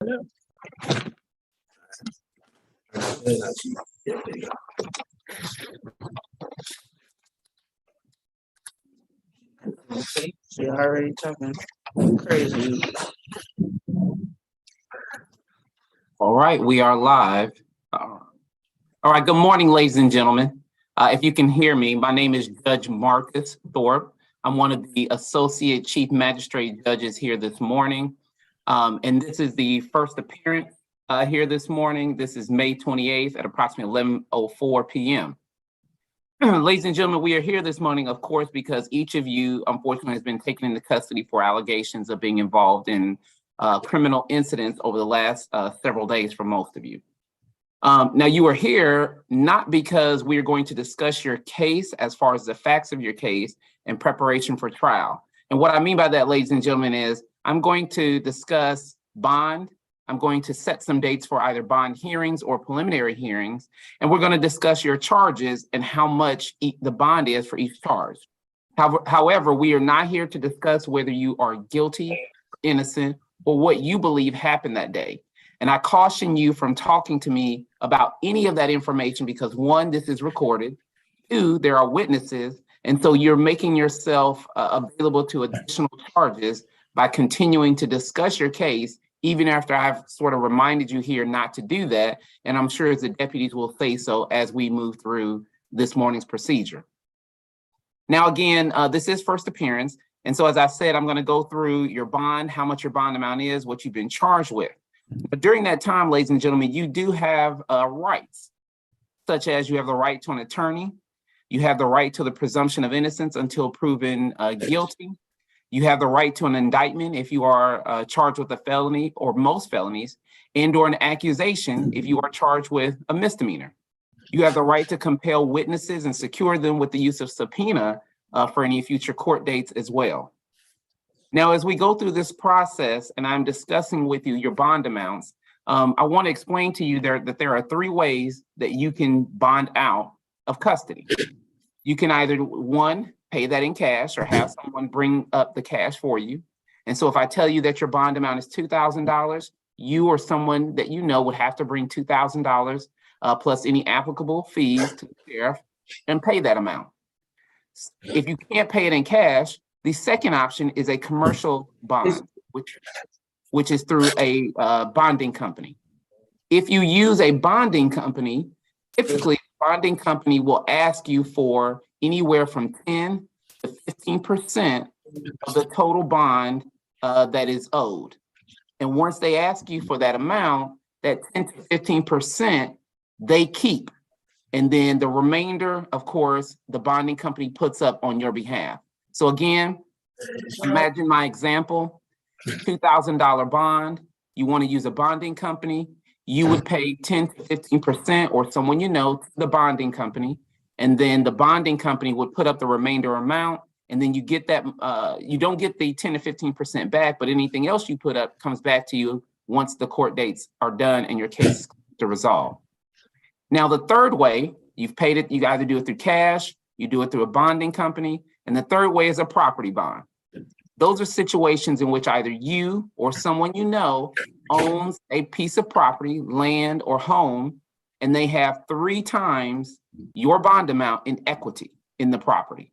Okay, you already talking crazy. All right, we are live. All right, good morning, ladies and gentlemen. If you can hear me, my name is Judge Marcus Thorpe. I'm one of the Associate Chief Magistrate Judges here this morning. And this is the first appearance here this morning. This is May 28th at approximately 11:04 p.m. Ladies and gentlemen, we are here this morning, of course, because each of you, unfortunately, has been taken into custody for allegations of being involved in criminal incidents over the last several days for most of you. Now, you are here not because we are going to discuss your case as far as the facts of your case in preparation for trial. And what I mean by that, ladies and gentlemen, is I'm going to discuss bond. I'm going to set some dates for either bond hearings or preliminary hearings, and we're going to discuss your charges and how much the bond is for each charge. However, we are not here to discuss whether you are guilty, innocent, or what you believe happened that day. And I caution you from talking to me about any of that information because one, this is recorded. Two, there are witnesses. And so you're making yourself available to additional charges by continuing to discuss your case, even after I've sort of reminded you here not to do that. And I'm sure the deputies will say so as we move through this morning's procedure. Now, again, this is first appearance. And so as I said, I'm going to go through your bond, how much your bond amount is, what you've been charged with. But during that time, ladies and gentlemen, you do have rights, such as you have the right to an attorney. You have the right to the presumption of innocence until proven guilty. You have the right to an indictment if you are charged with a felony or most felonies, and or an accusation if you are charged with a misdemeanor. You have the right to compel witnesses and secure them with the use of subpoena for any future court dates as well. Now, as we go through this process and I'm discussing with you your bond amounts, I want to explain to you that there are three ways that you can bond out of custody. You can either, one, pay that in cash or have someone bring up the cash for you. And so if I tell you that your bond amount is $2,000, you or someone that you know would have to bring $2,000 plus any applicable fees to the sheriff and pay that amount. If you can't pay it in cash, the second option is a commercial bond, which is through a bonding company. If you use a bonding company, typically the bonding company will ask you for anywhere from 10 to 15% of the total bond that is owed. And once they ask you for that amount, that 10 to 15%, they keep. And then the remainder, of course, the bonding company puts up on your behalf. So again, imagine my example, $2,000 bond, you want to use a bonding company, you would pay 10 to 15% or someone you know to the bonding company, and then the bonding company would put up the remainder amount, and then you get that, you don't get the 10 to 15% back, but anything else you put up comes back to you once the court dates are done and your case is to resolve. Now, the third way, you've paid it, you either do it through cash, you do it through a bonding company, and the third way is a property bond. Those are situations in which either you or someone you know owns a piece of property, land, or home, and they have 3 times your bond amount in equity in the property.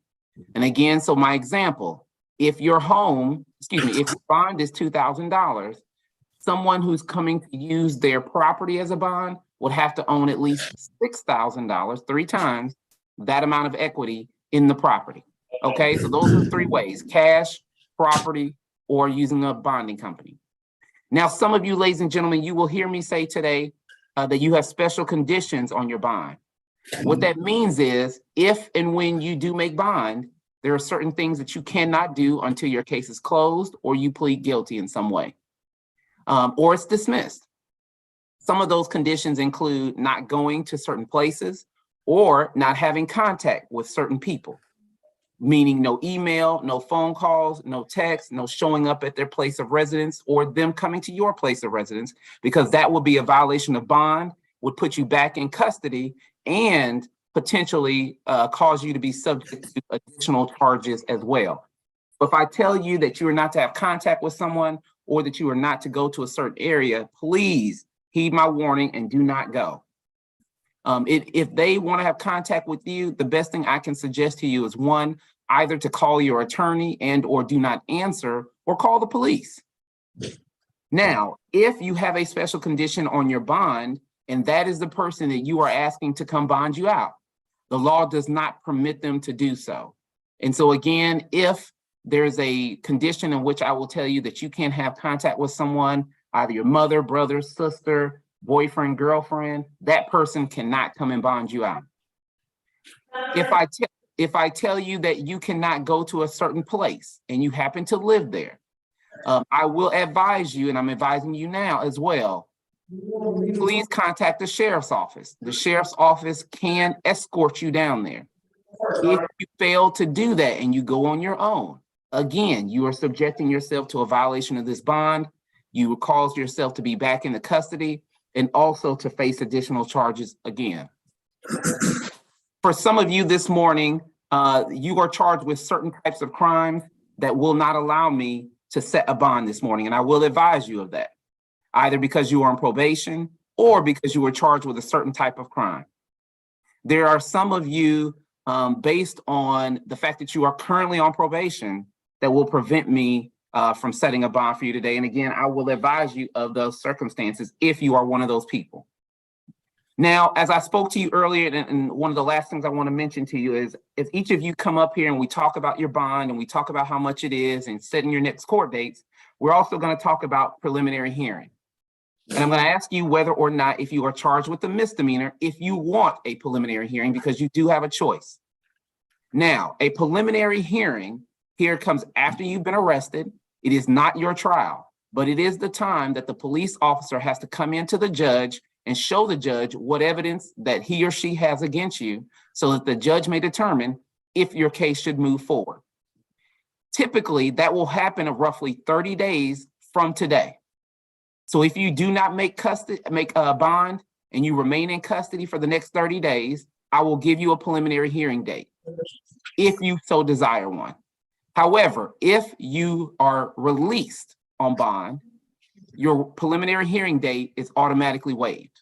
And again, so my example, if your if your bond is $2,000, someone who's coming to use their property as a bond would have to own at least $6,000, 3 times that amount of equity in the property. Okay, so those are the 3 ways: cash, property, or using a bonding company. Now, some of you, ladies and gentlemen, you will hear me say today that you have special conditions on your bond. What that means is if and when you do make bond, there are certain things that you cannot do until your case is closed or you plead guilty in some way, or it's dismissed. Some of those conditions include not going to certain places or not having contact with certain people, meaning no email, no phone calls, no text, no showing up at their place of residence or them coming to your place of residence, because that would be a violation of bond, would put you back in custody, and potentially cause you to be subject to additional charges as well. If I tell you that you are not to have contact with someone or that you are not to go to a certain area, please heed my warning and do not go. If they want to have contact with you, the best thing I can suggest to you is one, either to call your attorney and or do not answer, or call the police. Now, if you have a special condition on your bond, and that is the person that you are asking to come bond you out, the law does not permit them to do so. And so again, if there's a condition in which I will tell you that you can't have contact with someone, either your mother, brother, sister, boyfriend, girlfriend, that person cannot come and bond you out. If I tell you that you cannot go to a certain place and you happen to live there, I will advise you, and I'm advising you now as well, please contact the sheriff's office. The sheriff's office can escort you down there. If you fail to do that and you go on your own, again, you are subjecting yourself to a violation of this bond. You will cause yourself to be back in the custody and also to face additional charges again. For some of you this morning, you are charged with certain types of crimes that will not allow me to set a bond this morning, and I will advise you of that, either because you are on probation or because you were charged with a certain type of crime. There are some of you, based on the fact that you are currently on probation, that will prevent me from setting a bond for you today. And again, I will advise you of those circumstances if you are one of those people. Now, as I spoke to you earlier, and one of the last things I want to mention to you is, if each of you come up here and we talk about your bond and we talk about how much it is and setting your next court dates, we're also going to talk about preliminary hearing. And I'm going to ask you whether or not, if you are charged with a misdemeanor, if you want a preliminary hearing, because you do have a choice. Now, a preliminary hearing here comes after you've been arrested. It is not your trial, but it is the time that the police officer has to come into the judge and show the judge what evidence that he or she has against you, so that the judge may determine if your case should move forward. Typically, that will happen in roughly 30 days from today. So if you do not make a bond and you remain in custody for the next 30 days, I will give you a preliminary hearing date, if you so desire one. However, if you are released on bond, your preliminary hearing date is automatically waived.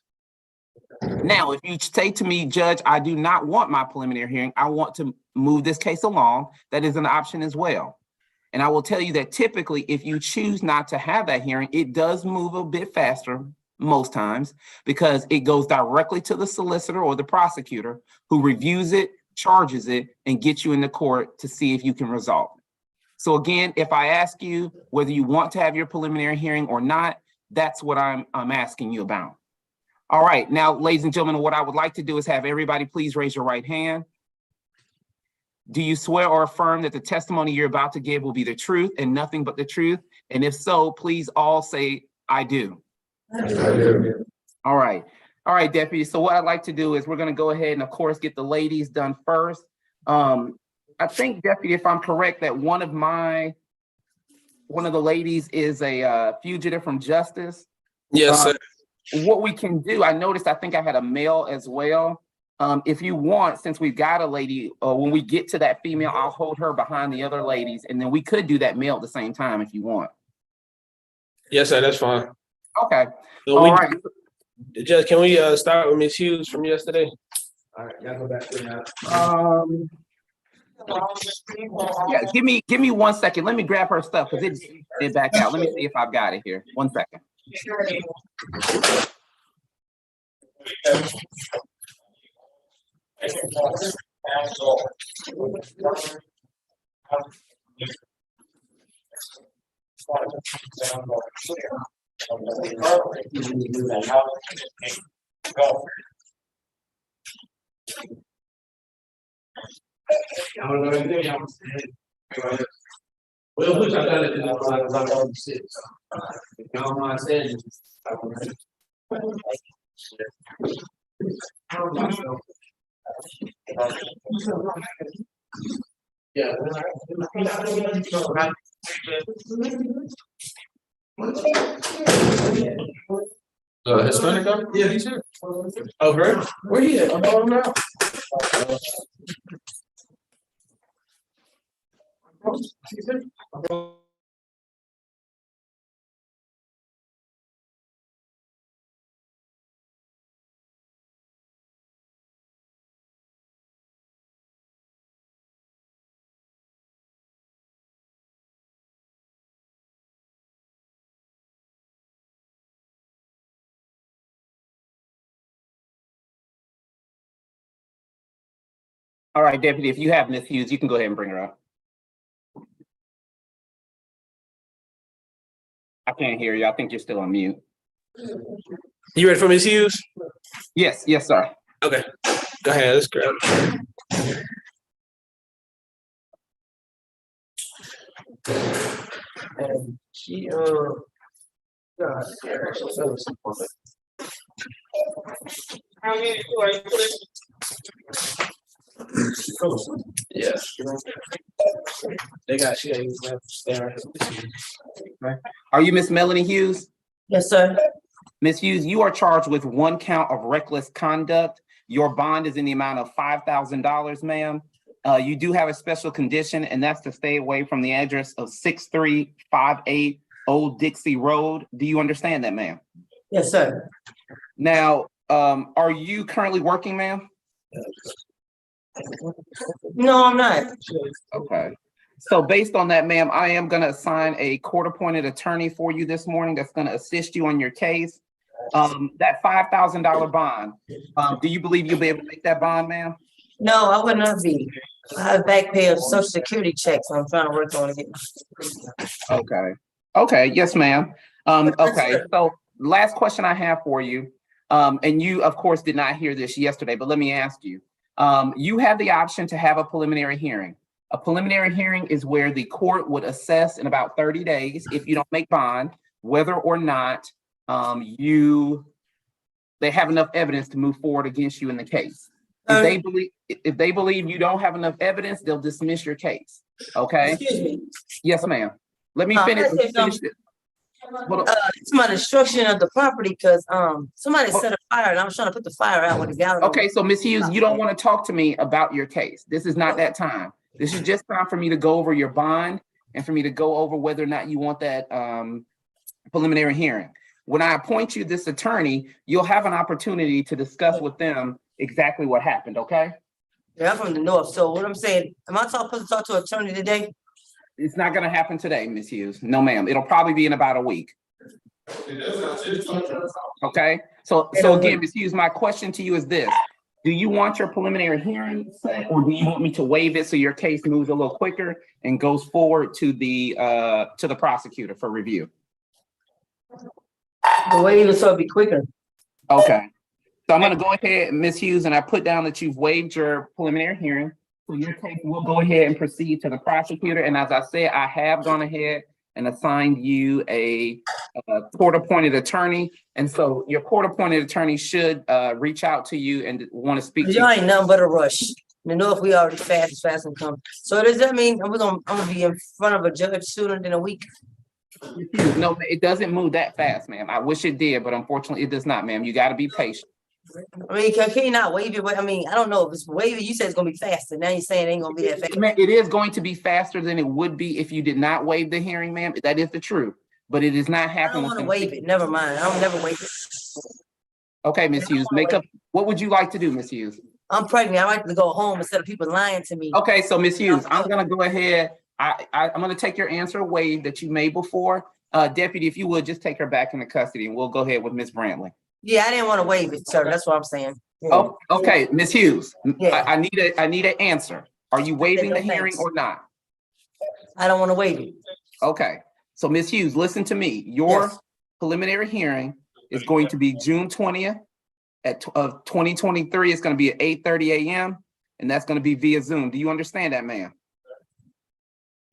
Now, if you say to me, Judge, I do not want my preliminary hearing, I want to move this case along, that is an option as well. And I will tell you that typically, if you choose not to have that hearing, it does move a bit faster most times, because it goes directly to the solicitor or the prosecutor, who reviews it, charges it, and gets you into court to see if you can resolve it. So again, if I ask you whether you want to have your preliminary hearing or not, that's what I'm asking you about. All right, now, ladies and gentlemen, what I would like to do is have everybody please raise your right hand. Do you swear or affirm that the testimony you're about to give will be the truth and nothing but the truth? And if so, please all say, I do. I do. All right. All right, Deputy. So what I'd like to do is we're going to go ahead and, of course, get the ladies done first. I think, Deputy, if I'm correct, that one of the ladies is a fugitive from justice. Yes, sir. What we can do, I noticed, I think I had a male as well. If you want, since we've got a lady, when we get to that female, I'll hold her behind the other ladies, and then we could do that male at the same time if you want. Yes, sir. That's fine. Okay. So All right. Judge, can we start with Ms. Hughes from yesterday? All right, y'all go back to that. Yeah, give me 1 second. Let me grab her stuff because it back out. Let me see if I've got it here. 1 second. We'll put y'all down at the 6. If y'all mind saying. Yeah. Hispanic guy? Yeah, he's here. Oh, great. Where he at? I'm on now. All right, Deputy, if you have Ms. Hughes, you can go ahead and bring her up. I can't hear you. I think you're still on mute. You ready for Ms. Hughes? Yes, yes, sir. Okay, go ahead. Let's grab it. And she, God, yeah. She got use that stand right. Are you Miss Melanie Hughes? Yes, sir. Ms. Hughes, you are charged with 1 count of reckless conduct. Your bond is in the amount of $5,000, ma'am. You do have a special condition, and that's to stay away from the address of 6358 Old Dixie Road. Do you understand that, ma'am? Yes, sir. Now, are you currently working, ma'am? No, I'm not. Okay. So based on that, ma'am, I am going to assign a court-appointed attorney for you this morning that's going to assist you on your case. That $5,000 bond, do you believe you'll be able to make that bond, ma'am? No, I would not be. I have back pay of social security checks. I'm trying to work on it. Okay. Okay. Yes, ma'am. Okay. So last question I have for you, and you, of course, did not hear this yesterday, but let me ask you. You have the option to have a preliminary hearing. A preliminary hearing is where the court would assess in about 30 days, if you don't make bond, whether or not they have enough evidence to move forward against you in the case. If they believe you don't have enough evidence, they'll dismiss your case. Okay. Excuse me. Yes, ma'am. Let me finish. It's my destruction of the property because somebody set a fire and I was trying to put the fire out with the gallon. Okay, so Ms. Hughes, you don't want to talk to me about your case. This is not that time. This is just time for me to go over your bond and for me to go over whether or not you want that preliminary hearing. When I appoint you this attorney, you'll have an opportunity to discuss with them exactly what happened, okay? Yeah, I'm from the north, so what I'm saying, am I supposed to talk to an attorney today? It's not gonna happen today, Ms. Hughes. No, ma'am. It'll probably be in about a week. Okay, so again, Ms. Hughes, my question to you is this. Do you want your preliminary hearing set, or do you want me to waive it so your case moves a little quicker and goes forward to the prosecutor for review? The waiver so it'll be quicker. Okay, so I'm gonna go ahead, Ms. Hughes, and I put down that you've waived your preliminary hearing. So your case will go ahead and proceed to the prosecutor. And as I said, I have gone ahead and assigned you a court-appointed attorney. And so your court-appointed attorney should reach out to you and want to speak to Y'all you. ain't nothing but a rush. You know, if we already fast and come. So does that mean I'm gonna be in front of a judge sooner than a week? No, it doesn't move that fast, ma'am. I wish it did, but unfortunately it does not, ma'am. You got to be patient. I mean, can you not waive it? I mean, I don't know if it's waive it. You said it's gonna be faster. Now you're saying it ain't gonna be that fast. It is going to be faster than it would be if you did not waive the hearing, ma'am. That is the truth, but it is not I happening. don't want to waive it. Never mind. I don't never waive it. Okay, Ms. Hughes, what would you like to do, Ms. Hughes? I'm pregnant. I like to go home instead of people lying to me. Okay, so Ms. Hughes, I'm gonna go ahead. I'm gonna take your answer waived that you made before. Deputy, if you would, just take her back into custody and we'll go ahead with Ms. Brantley. Yeah, I didn't want to waive it, sir. That's what I'm saying. Yeah. Oh, okay, Ms. Hughes, Yeah. I need an answer. Are you waiving No the hearing thanks. or not? I don't want to waive it. Okay, so Ms. Hughes, listen to me. Your Yes. preliminary hearing is going to be June 20th of 2023. It's gonna be at 8:30 a.m. and that's gonna be via Zoom. Do you understand that, ma'am?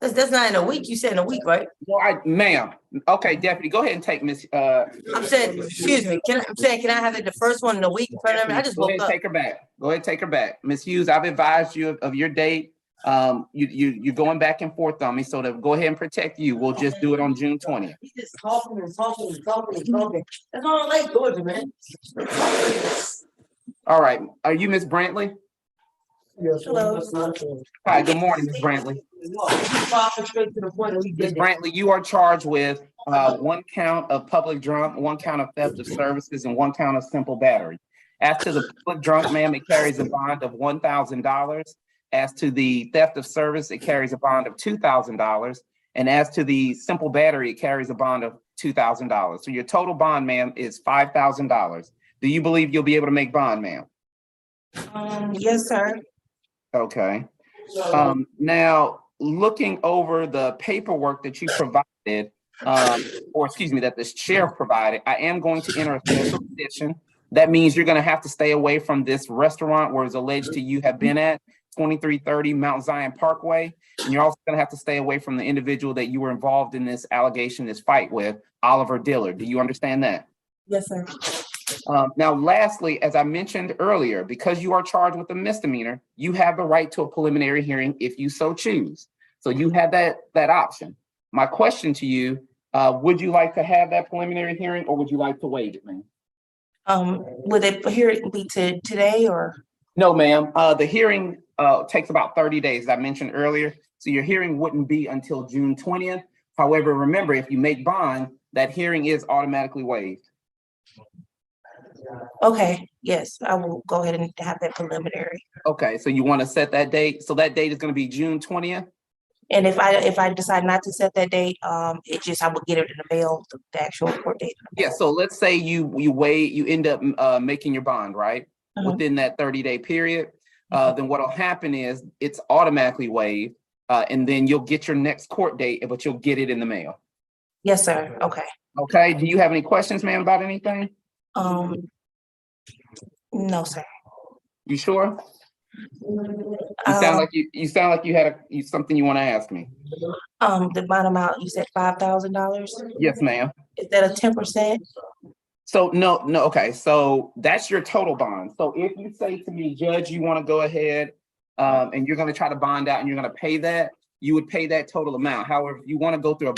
That's not in a week. You said in a week, right? Well, ma'am. Okay, Deputy, go ahead and take Miss. I'm saying, excuse me. Can I have it the first one in a week? I just Go ahead woke and up. take her back. Go ahead and take her back. Ms. Hughes, I've advised you of your date. You're going back and forth on me, so to go ahead and protect you, we'll just do it on June 20th. He's just talking and talking and talking and talking. That's all I like, Georgia, man. All right, are you Miss Brantley? Hello. Hi, good morning, Ms. Brantley. Straight to the point that we Ms. did that. Brantley, you are charged with 1 count of public drunk, 1 count of theft of services, and 1 count of simple battery. As to the public drunk, ma'am, it carries a bond of $1,000. As to the theft of service, it carries a bond of $2,000. And as to the simple battery, it carries a bond of $2,000. So your total bond, ma'am, is $5,000. Do you believe you'll be able to make bond, ma'am? Yes, sir. Okay. Now, looking over the paperwork that you provided, or excuse me, that the sheriff provided, I am going to enter a special condition. That means you're going to have to stay away from this restaurant where it's alleged to you have been at, 2330 Mount Zion Parkway. And you're also going to have to stay away from the individual that you were involved in this allegation, this fight with, Oliver Dillard. Do you understand that? Yes, sir. Now, lastly, as I mentioned earlier, because you are charged with a misdemeanor, you have the right to a preliminary hearing if you so choose. So you have that option. My question to you, would you like to have that preliminary hearing or would you like to waive it, ma'am? Would it be today or? No, ma'am. The hearing takes about 30 days, as I mentioned earlier. So your hearing wouldn't be until June 20th. However, remember, if you make bond, that hearing is automatically waived. Okay, yes, I will go ahead and have that preliminary. Okay, so you want to set that date? So that date is going to be June 20th? And if I decide not to set that date, I will get it in the mail, the actual court date. Yeah, so let's say you end up making your bond, right? Within that 30-day period, then what'll happen is it's automatically waived, and then you'll get your next court date, but you'll get it in the mail. Yes, sir. Okay. Okay, do you have any questions, ma'am, about anything? No, sir. You sure? You sound like you had something you want to ask me. The bond amount, you said $5,000? Yes, ma'am. Is that a 10%? So no, okay. So that's your total bond. So if you say to me, Judge, you want to go ahead and you're going to try to bond out and you're going to pay that, you would pay that total amount. However, if you want to go through a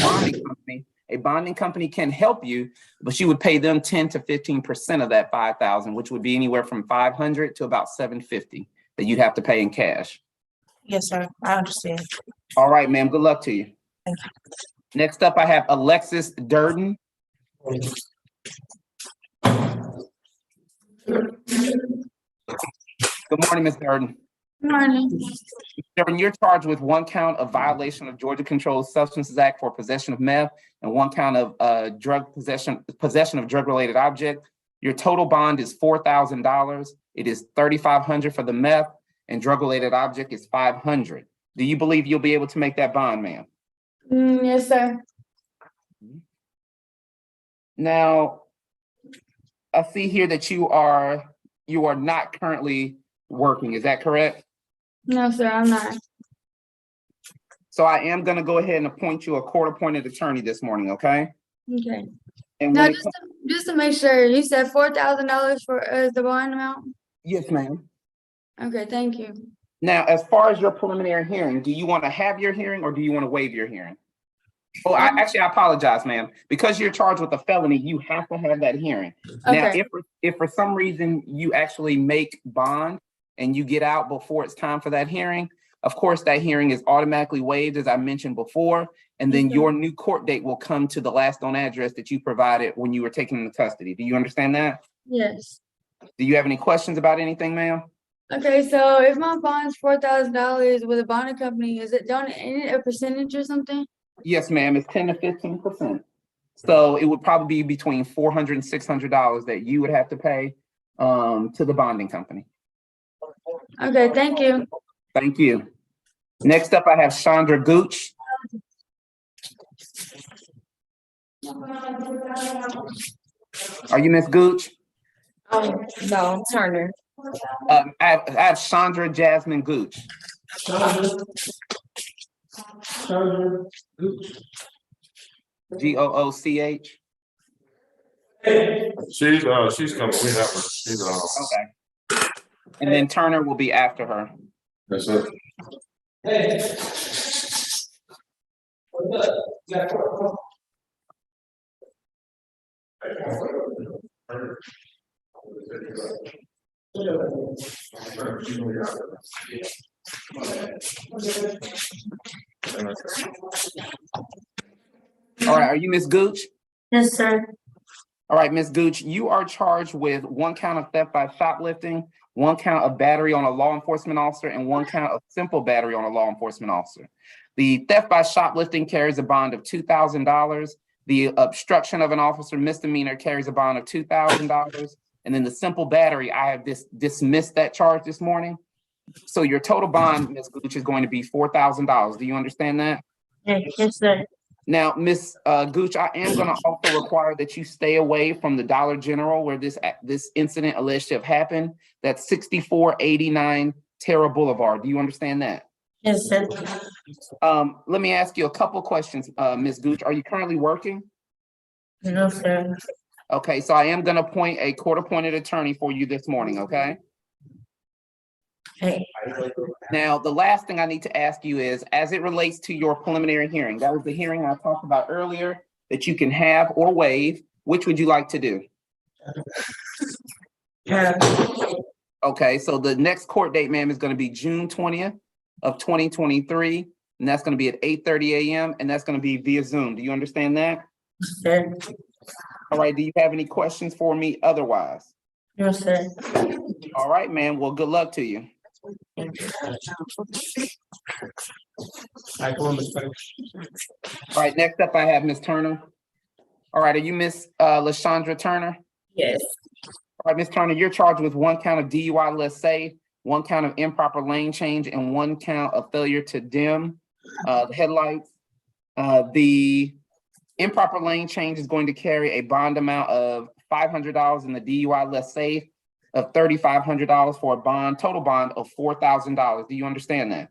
bonding company can help you, but you would pay them 10 to 15% of that 5,000, which would be anywhere from 500 to about 750 that you'd have to pay in cash. Yes, sir. I understand. All right, ma'am. Good luck to you. Thank you. Next up, I have Alexis Durden. Good morning, Ms. Durden. Good morning. Durden, you're charged with one count of violation of Georgia Controlled Substances Act for possession of meth and one count of drug possession of drug-related object. Your total bond is $4,000. It is $3,500 for the meth and drug-related object is $500. Do you believe you'll be able to make that bond, ma'am? Yes, sir. Now, I see here that you are not currently working. Is that correct? No, sir, I'm not. So I am going to go ahead and appoint you a court-appointed attorney this morning, okay? Okay. And Now, when just to make sure, you said $4,000 for the bond amount? yes, ma'am. Okay, thank you. Now, as far as your preliminary hearing, do you want to have your hearing or do you want to waive your hearing? Oh, I apologize, ma'am. Because you're charged with a felony, you have to have that hearing. Now, Okay. if for some reason you actually make bond and you get out before it's time for that hearing, of course, that hearing is automatically waived, as I mentioned before, and then your new court date will come to the last known address that you provided when you were taken into custody. Do you understand that? Yes. Do you have any questions about anything, ma'am? Okay, so if my bond's $4,000 with a bonding company, is it done in a percentage or something? Yes, ma'am. It's 10 to 15%. So it would probably be between $400 and $600 that you would have to pay to the bonding company. Okay, thank you. Thank you. Next up, I have Chandra Gooch. Are you Miss Gooch? No, Turner. I have Chandra Jasmine Gooch. Gooch. She's coming. We have her. She's Okay. And then Turner will be after her. That's it. All right, are you Miss Gooch? Yes, sir. All right, Ms. Gooch, you are charged with one count of theft by shoplifting, one count of battery on a law enforcement officer, and one count of simple battery on a law enforcement officer. The theft by shoplifting carries a bond of $2,000. The obstruction of an officer misdemeanor carries a bond of $2,000. And then the simple battery, I have dismissed that charge this morning. So your total bond, Ms. Gooch, is going to be $4,000. Do you understand that? Yes, sir. Now, Ms. Gooch, I am going to also require that you stay away from the Dollar General where this incident alleged to have happened. That's 6489 Terra Boulevard. Do you understand that? Yes, sir. Let me ask you a couple questions, Ms. Gooch. Are you currently working? No, sir. Okay, so I am going to appoint a court-appointed attorney for you this morning, okay? Hey, Now, the last thing I need to ask you is, as it relates to your preliminary hearing, that was the hearing I talked about earlier that you can have or waive. Which would you like to do? Okay, so the next court date, ma'am, is going to be June 20th of 2023, and that's going to be at 8:30 a.m., and that's going to be via Zoom. Do you understand that? sir. All right, do you have any questions for me otherwise? No, sir. All right, ma'am, well, good luck to you. All right, come on, Ms. Frank. All right, next up, I have Ms. Turner. All right, are you Miss LaShondra Turner? Yes. All right, Ms. Turner, you're charged with 1 count of DUI, let's say, 1 count of improper lane change, and 1 count of failure to dim the headlights. The improper lane change is going to carry a bond amount of $500, and the DUI, let's say, of $3,500 for a bond, total bond of $4,000. Do you understand that?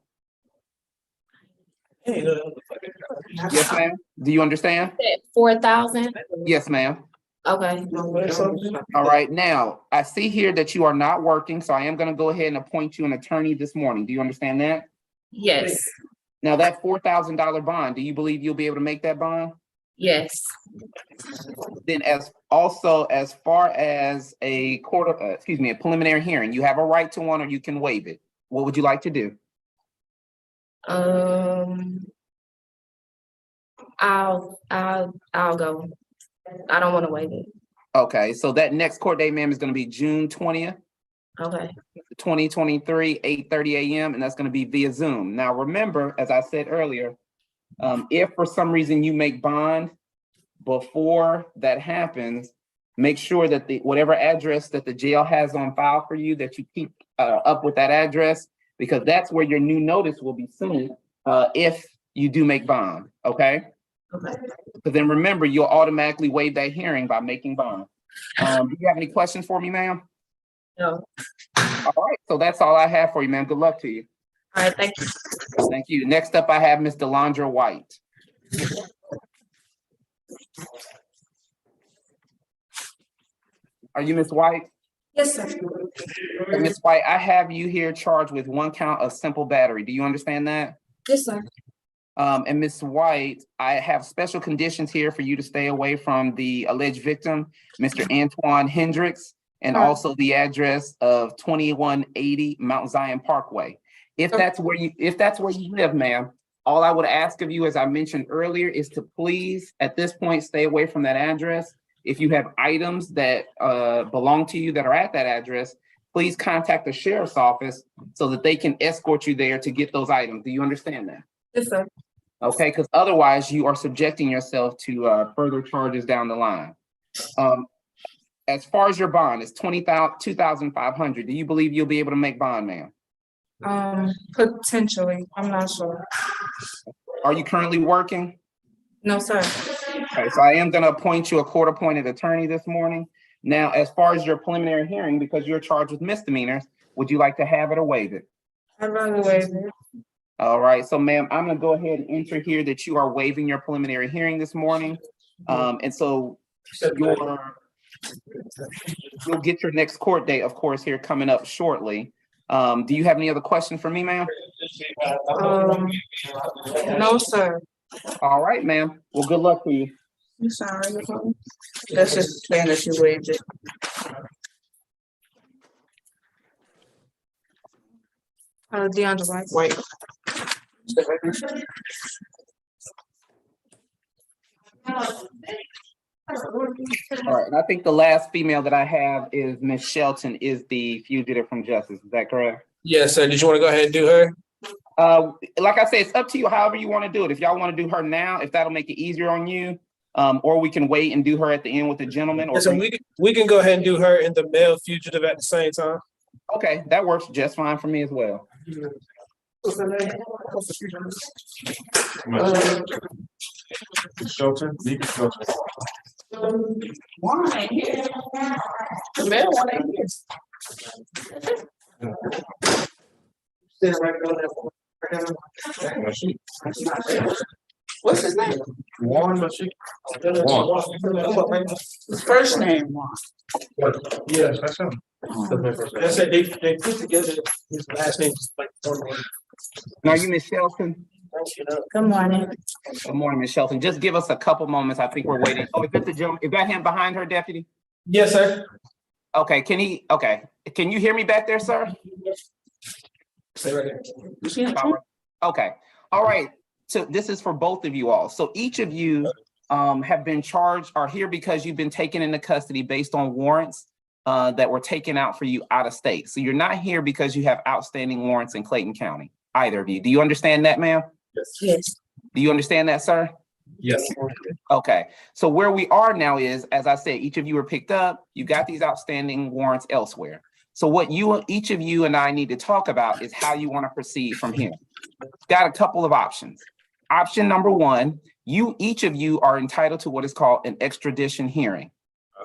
Yes, ma'am. Do you understand? 4,000? Yes, ma'am. Okay. All right, now, I see here that you are not working, so I am gonna go ahead and appoint you an attorney this morning. Do you understand that? Yes, Now, that $4,000 bond, do you believe you'll be able to make that bond? yes. Then as far as a a preliminary hearing, you have a right to one or you can waive it. What would you like to do? I'll go. I don't want to waive it. Okay, so that next court date, ma'am, is gonna be June 20th, Okay. 2023, 8:30 a.m., and that's gonna be via Zoom. Now, remember, as I said earlier, if for some reason you make bond before that happens, make sure that whatever address that the jail has on file for you, that you keep up with that address, because that's where your new notice will be sent if you do make bond, okay? Okay. But then remember, you'll automatically waive that hearing by making bond. Do you have any questions for me, ma'am? No. All right, so that's all I have for you, ma'am. Good luck to you. All right, thank you. Thank you. Next up, I have Ms. Delondra White. Are you Ms. White? Yes, sir. Ms. White, I have you here charged with 1 count of simple battery. Do you understand that? Yes, sir. And Ms. White, I have special conditions here for you to stay away from the alleged victim, Mr. Antoine Hendricks, and All right. also the address of 2180 Mount Zion Parkway. If that's where you live, ma'am, all I would ask of you, as I mentioned earlier, is to please, at this point, stay away from that address. If you have items that belong to you that are at that address, please contact the sheriff's office so that they can escort you there to get those items. Do you understand that? Yes, sir. Okay, because otherwise you are subjecting yourself to further charges down the line. As far as your bond, it's $2,500. Do you believe you'll be able to make bond, ma'am? Potentially. I'm not sure. Are you currently working? No, sir. Okay, so I am gonna appoint you a court-appointed attorney this morning. Now, as far as your preliminary hearing, because you're charged with misdemeanors, would you like to have it or waive it? I'd rather waive it. All right, so ma'am, I'm gonna go ahead and enter here that you are waiving your preliminary hearing this morning. And so you'll get your next court date, of course, here coming up shortly. Do you have any other questions for me, ma'am? No, sir. All right, ma'am. Well, good luck to you. I'm sorry. That's just saying that you waived it. DeAndre White. Wait. All right, and I think the last female that I have is Miss Shelton, is the fugitive from justice. Is that correct? Yes, sir. Did you want to go ahead and do her? Like I said, it's up to you, however you want to do it. If y'all want to do her now, if that'll make it easier on you, or we can wait and do her at the end with the gentleman. Or So we can go ahead and do her and the male fugitive at the same time. Okay, that works just fine for me as well. What's her name? Shelton, Nika Shelton. The mayor wanted here. Stand right there. What's his name? Warren, but she. His first name. Yes, That's him. that's it. They put together his last name is like. Now, you Ms. Shelton? Good morning. Good morning, Ms. Shelton. Just give us a couple moments. I think we're waiting. Oh, is that the gentleman? Is that him behind her, deputy? Yes, sir. Okay, can you hear me back there, sir? Stay right there. Okay, all right. So this is for both of you all. So each of you have been charged, are here because you've been taken into custody based on warrants that were taken out for you out of state. So you're not here because you have outstanding warrants in Clayton County, either of you. Do you understand that, ma'am? Yes. Do you understand that, sir? Yes. Okay, so where we are now is, as I said, each of you were picked up, you got these outstanding warrants elsewhere. So what each of you and I need to talk about is how you want to proceed from here. Got a couple of options. Option number one, each of you are entitled to what is called an extradition hearing.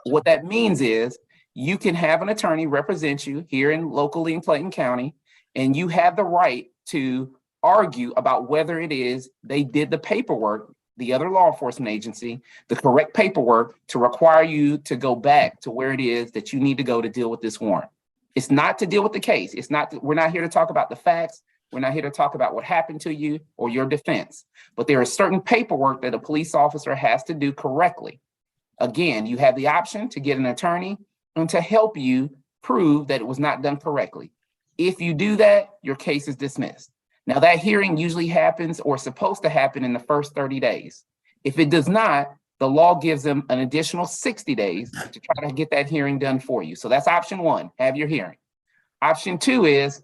What that means is you can have an attorney represent you here locally in Clayton County, and you have the right to argue about whether it is they did the paperwork, the other law enforcement agency, the correct paperwork to require you to go back to where it is that you need to go to deal with this warrant. It's not to deal with the case. We're not here to talk about the facts. We're not here to talk about what happened to you or your defense, but there is certain paperwork that a police officer has to do correctly. Again, you have the option to get an attorney and to help you prove that it was not done correctly. If you do that, your case is dismissed. Now that hearing usually happens or is supposed to happen in the first 30 days. If it does not, the law gives them an additional 60 days to try to get that hearing done for you. So that's option one, have your hearing. Option two is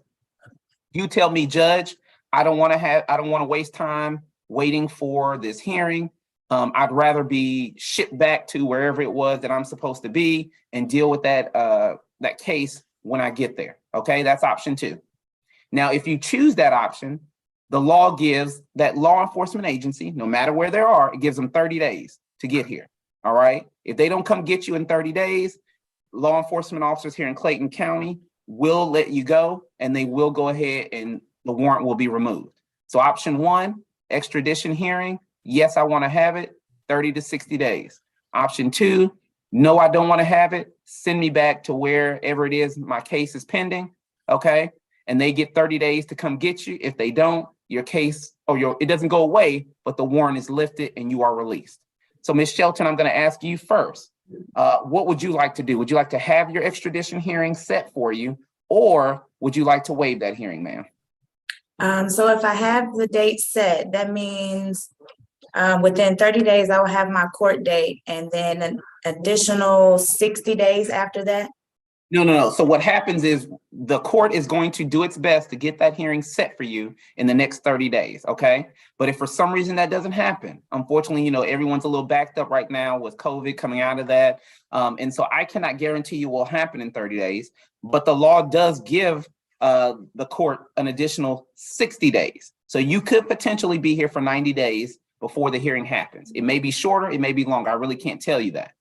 you tell me, Judge, I don't want to waste time waiting for this hearing. I'd rather be shipped back to wherever it was that I'm supposed to be and deal with that case when I get there. Okay, that's option two. Now, if you choose that option, the law gives that law enforcement agency, no matter where they are, it gives them 30 days to get here. All right. If they don't come get you in 30 days, law enforcement officers here in Clayton County will let you go, and they will go ahead and the warrant will be removed. So option one, extradition hearing. Yes, I want to have it, 30 to 60 days. Option two, no, I don't want to have it. Send me back to wherever it is my case is pending. Okay. And they get 30 days to come get you. If they don't, your case it doesn't go away, but the warrant is lifted and you are released. So Ms. Shelton, I'm going to ask you first. What would you like to do? Would you like to have your extradition hearing set for you, or would you like to waive that hearing, ma'am? So if I have the date set, that means within 30 days, I will have my court date, and then an additional 60 days after that. No. So what happens is the court is going to do its best to get that hearing set for you in the next 30 days, okay? But if for some reason that doesn't happen, unfortunately, everyone's a little backed up right now with COVID coming out of that. And so I cannot guarantee you will happen in 30 days, but the law does give the court an additional 60 days. So you could potentially be here for 90 days before the hearing happens. It may be shorter, it may be longer. I really can't tell you that.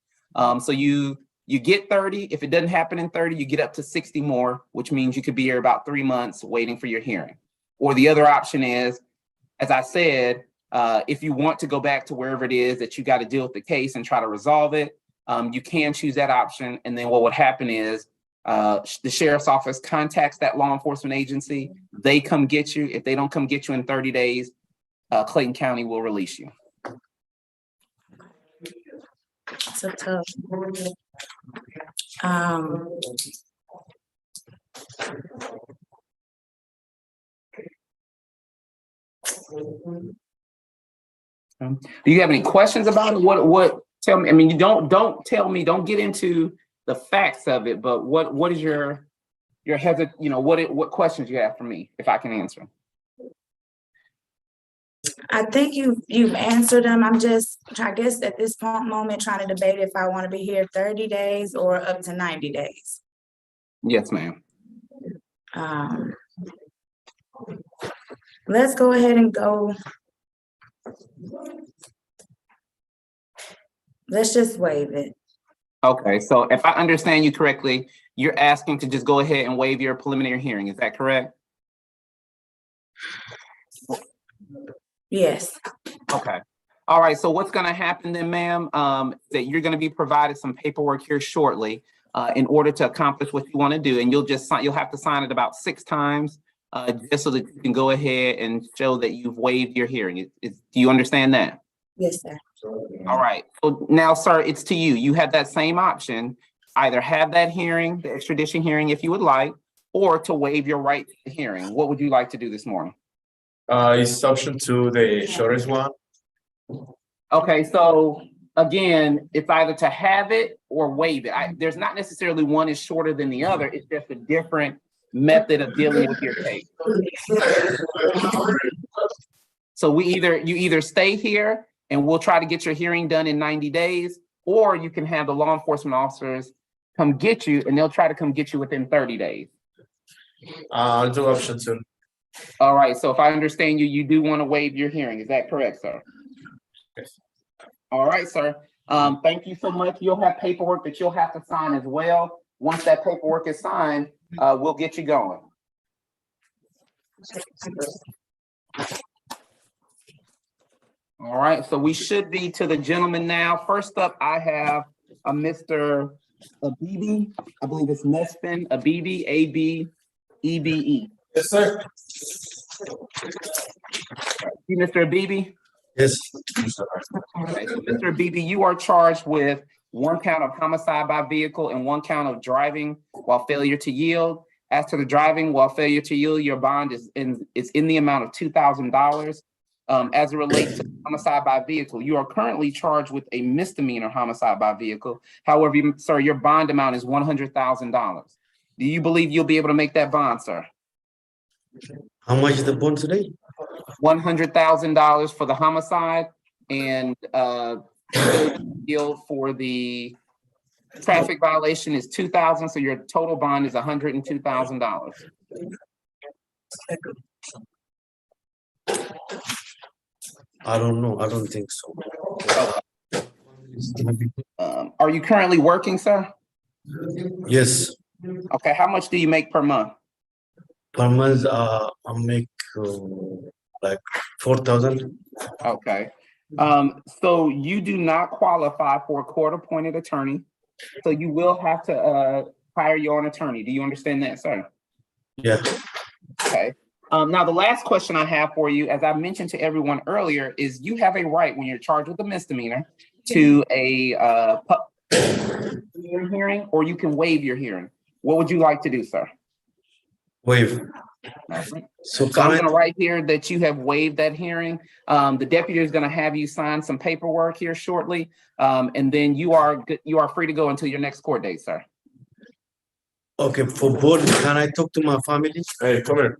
So you get 30. If it doesn't happen in 30, you get up to 60 more, which means you could be here about 3 months waiting for your hearing. Or the other option is, as I said, if you want to go back to wherever it is that you got to deal with the case and try to resolve it, you can choose that option. And then what would happen is the sheriff's office contacts that law enforcement agency. They come get you. If they don't come get you in 30 days, Clayton County will release you. So tough. Do you have any questions about it? What tell me? I mean, you don't tell me, don't get into the facts of it, but what is your what questions you have for me, if I can answer them? I think you've answered them. I'm just, I guess at this moment, trying to debate if I want to be here 30 days or up to 90 days. Yes, ma'am. Um, let's go ahead and go. Let's just waive it. Okay, so if I understand you correctly, you're asking to just go ahead and waive your preliminary hearing, is that correct? Yes. Okay. All right, so what's gonna happen then, ma'am, that you're gonna be provided some paperwork here shortly in order to accomplish what you want to do, and you'll have to sign it about 6 times just so that you can go ahead and show that you've waived your hearing. Do you understand that? Yes, sir. All right, so now, sir, it's to you. You have that same option, either have that hearing, the extradition hearing if you would like, or to waive your right to the hearing. What would you like to do this morning? It's option to the shortest one. Okay, so again, it's either to have it or waive it. There's not necessarily one is shorter than the other. It's just a different method of dealing with your case. So you either stay here and we'll try to get your hearing done in 90 days, or you can have the law enforcement officers come get you and they'll try to come get you within 30 days. I'll do option 2. All right, so if I understand you, you do want to waive your hearing. Is that correct, sir? Yes. All right, sir. Thank you so much. You'll have paperwork that you'll have to sign as well. Once that paperwork is signed, we'll get you going. All right, so we should be to the gentleman now. First up, I have a Mr. Abibi. I believe it's Mesfin Abibi, A-B-E-B-E. Yes, sir. You, Mr. Abibi? Yes. Okay, so Mr. Abibi, you are charged with 1 count of homicide by vehicle and 1 count of driving while failure to yield. As to the driving while failure to yield, your bond is in the amount of $2,000. As it relates to homicide by vehicle, you are currently charged with a misdemeanor homicide by vehicle. However, sir, your bond amount is $100,000. Do you believe you'll be able to make that bond, sir? How much is the bond today? $100,000 for the homicide and yield for the traffic violation is $2,000. So your total bond is $102,000. I don't know. I don't think so. Are you currently working, sir? Yes, Okay, how much do you make per month? per month, I make like 4,000. Okay. So you do not qualify for a court-appointed attorney. So you will have to hire your own attorney. Do you understand that, sir? Yeah. Okay. Now, the last question I have for you, as I mentioned to everyone earlier, is you have a right when you're charged with a misdemeanor to a hearing, or you can waive your hearing. What would you like to do, sir? Wave. All right. So So I'm can gonna I, write here that you have waived that hearing. The deputy is gonna have you sign some paperwork here shortly. And then you are free to go until your next court date, sir. okay, for bond, can I talk to my family? Hey, come here.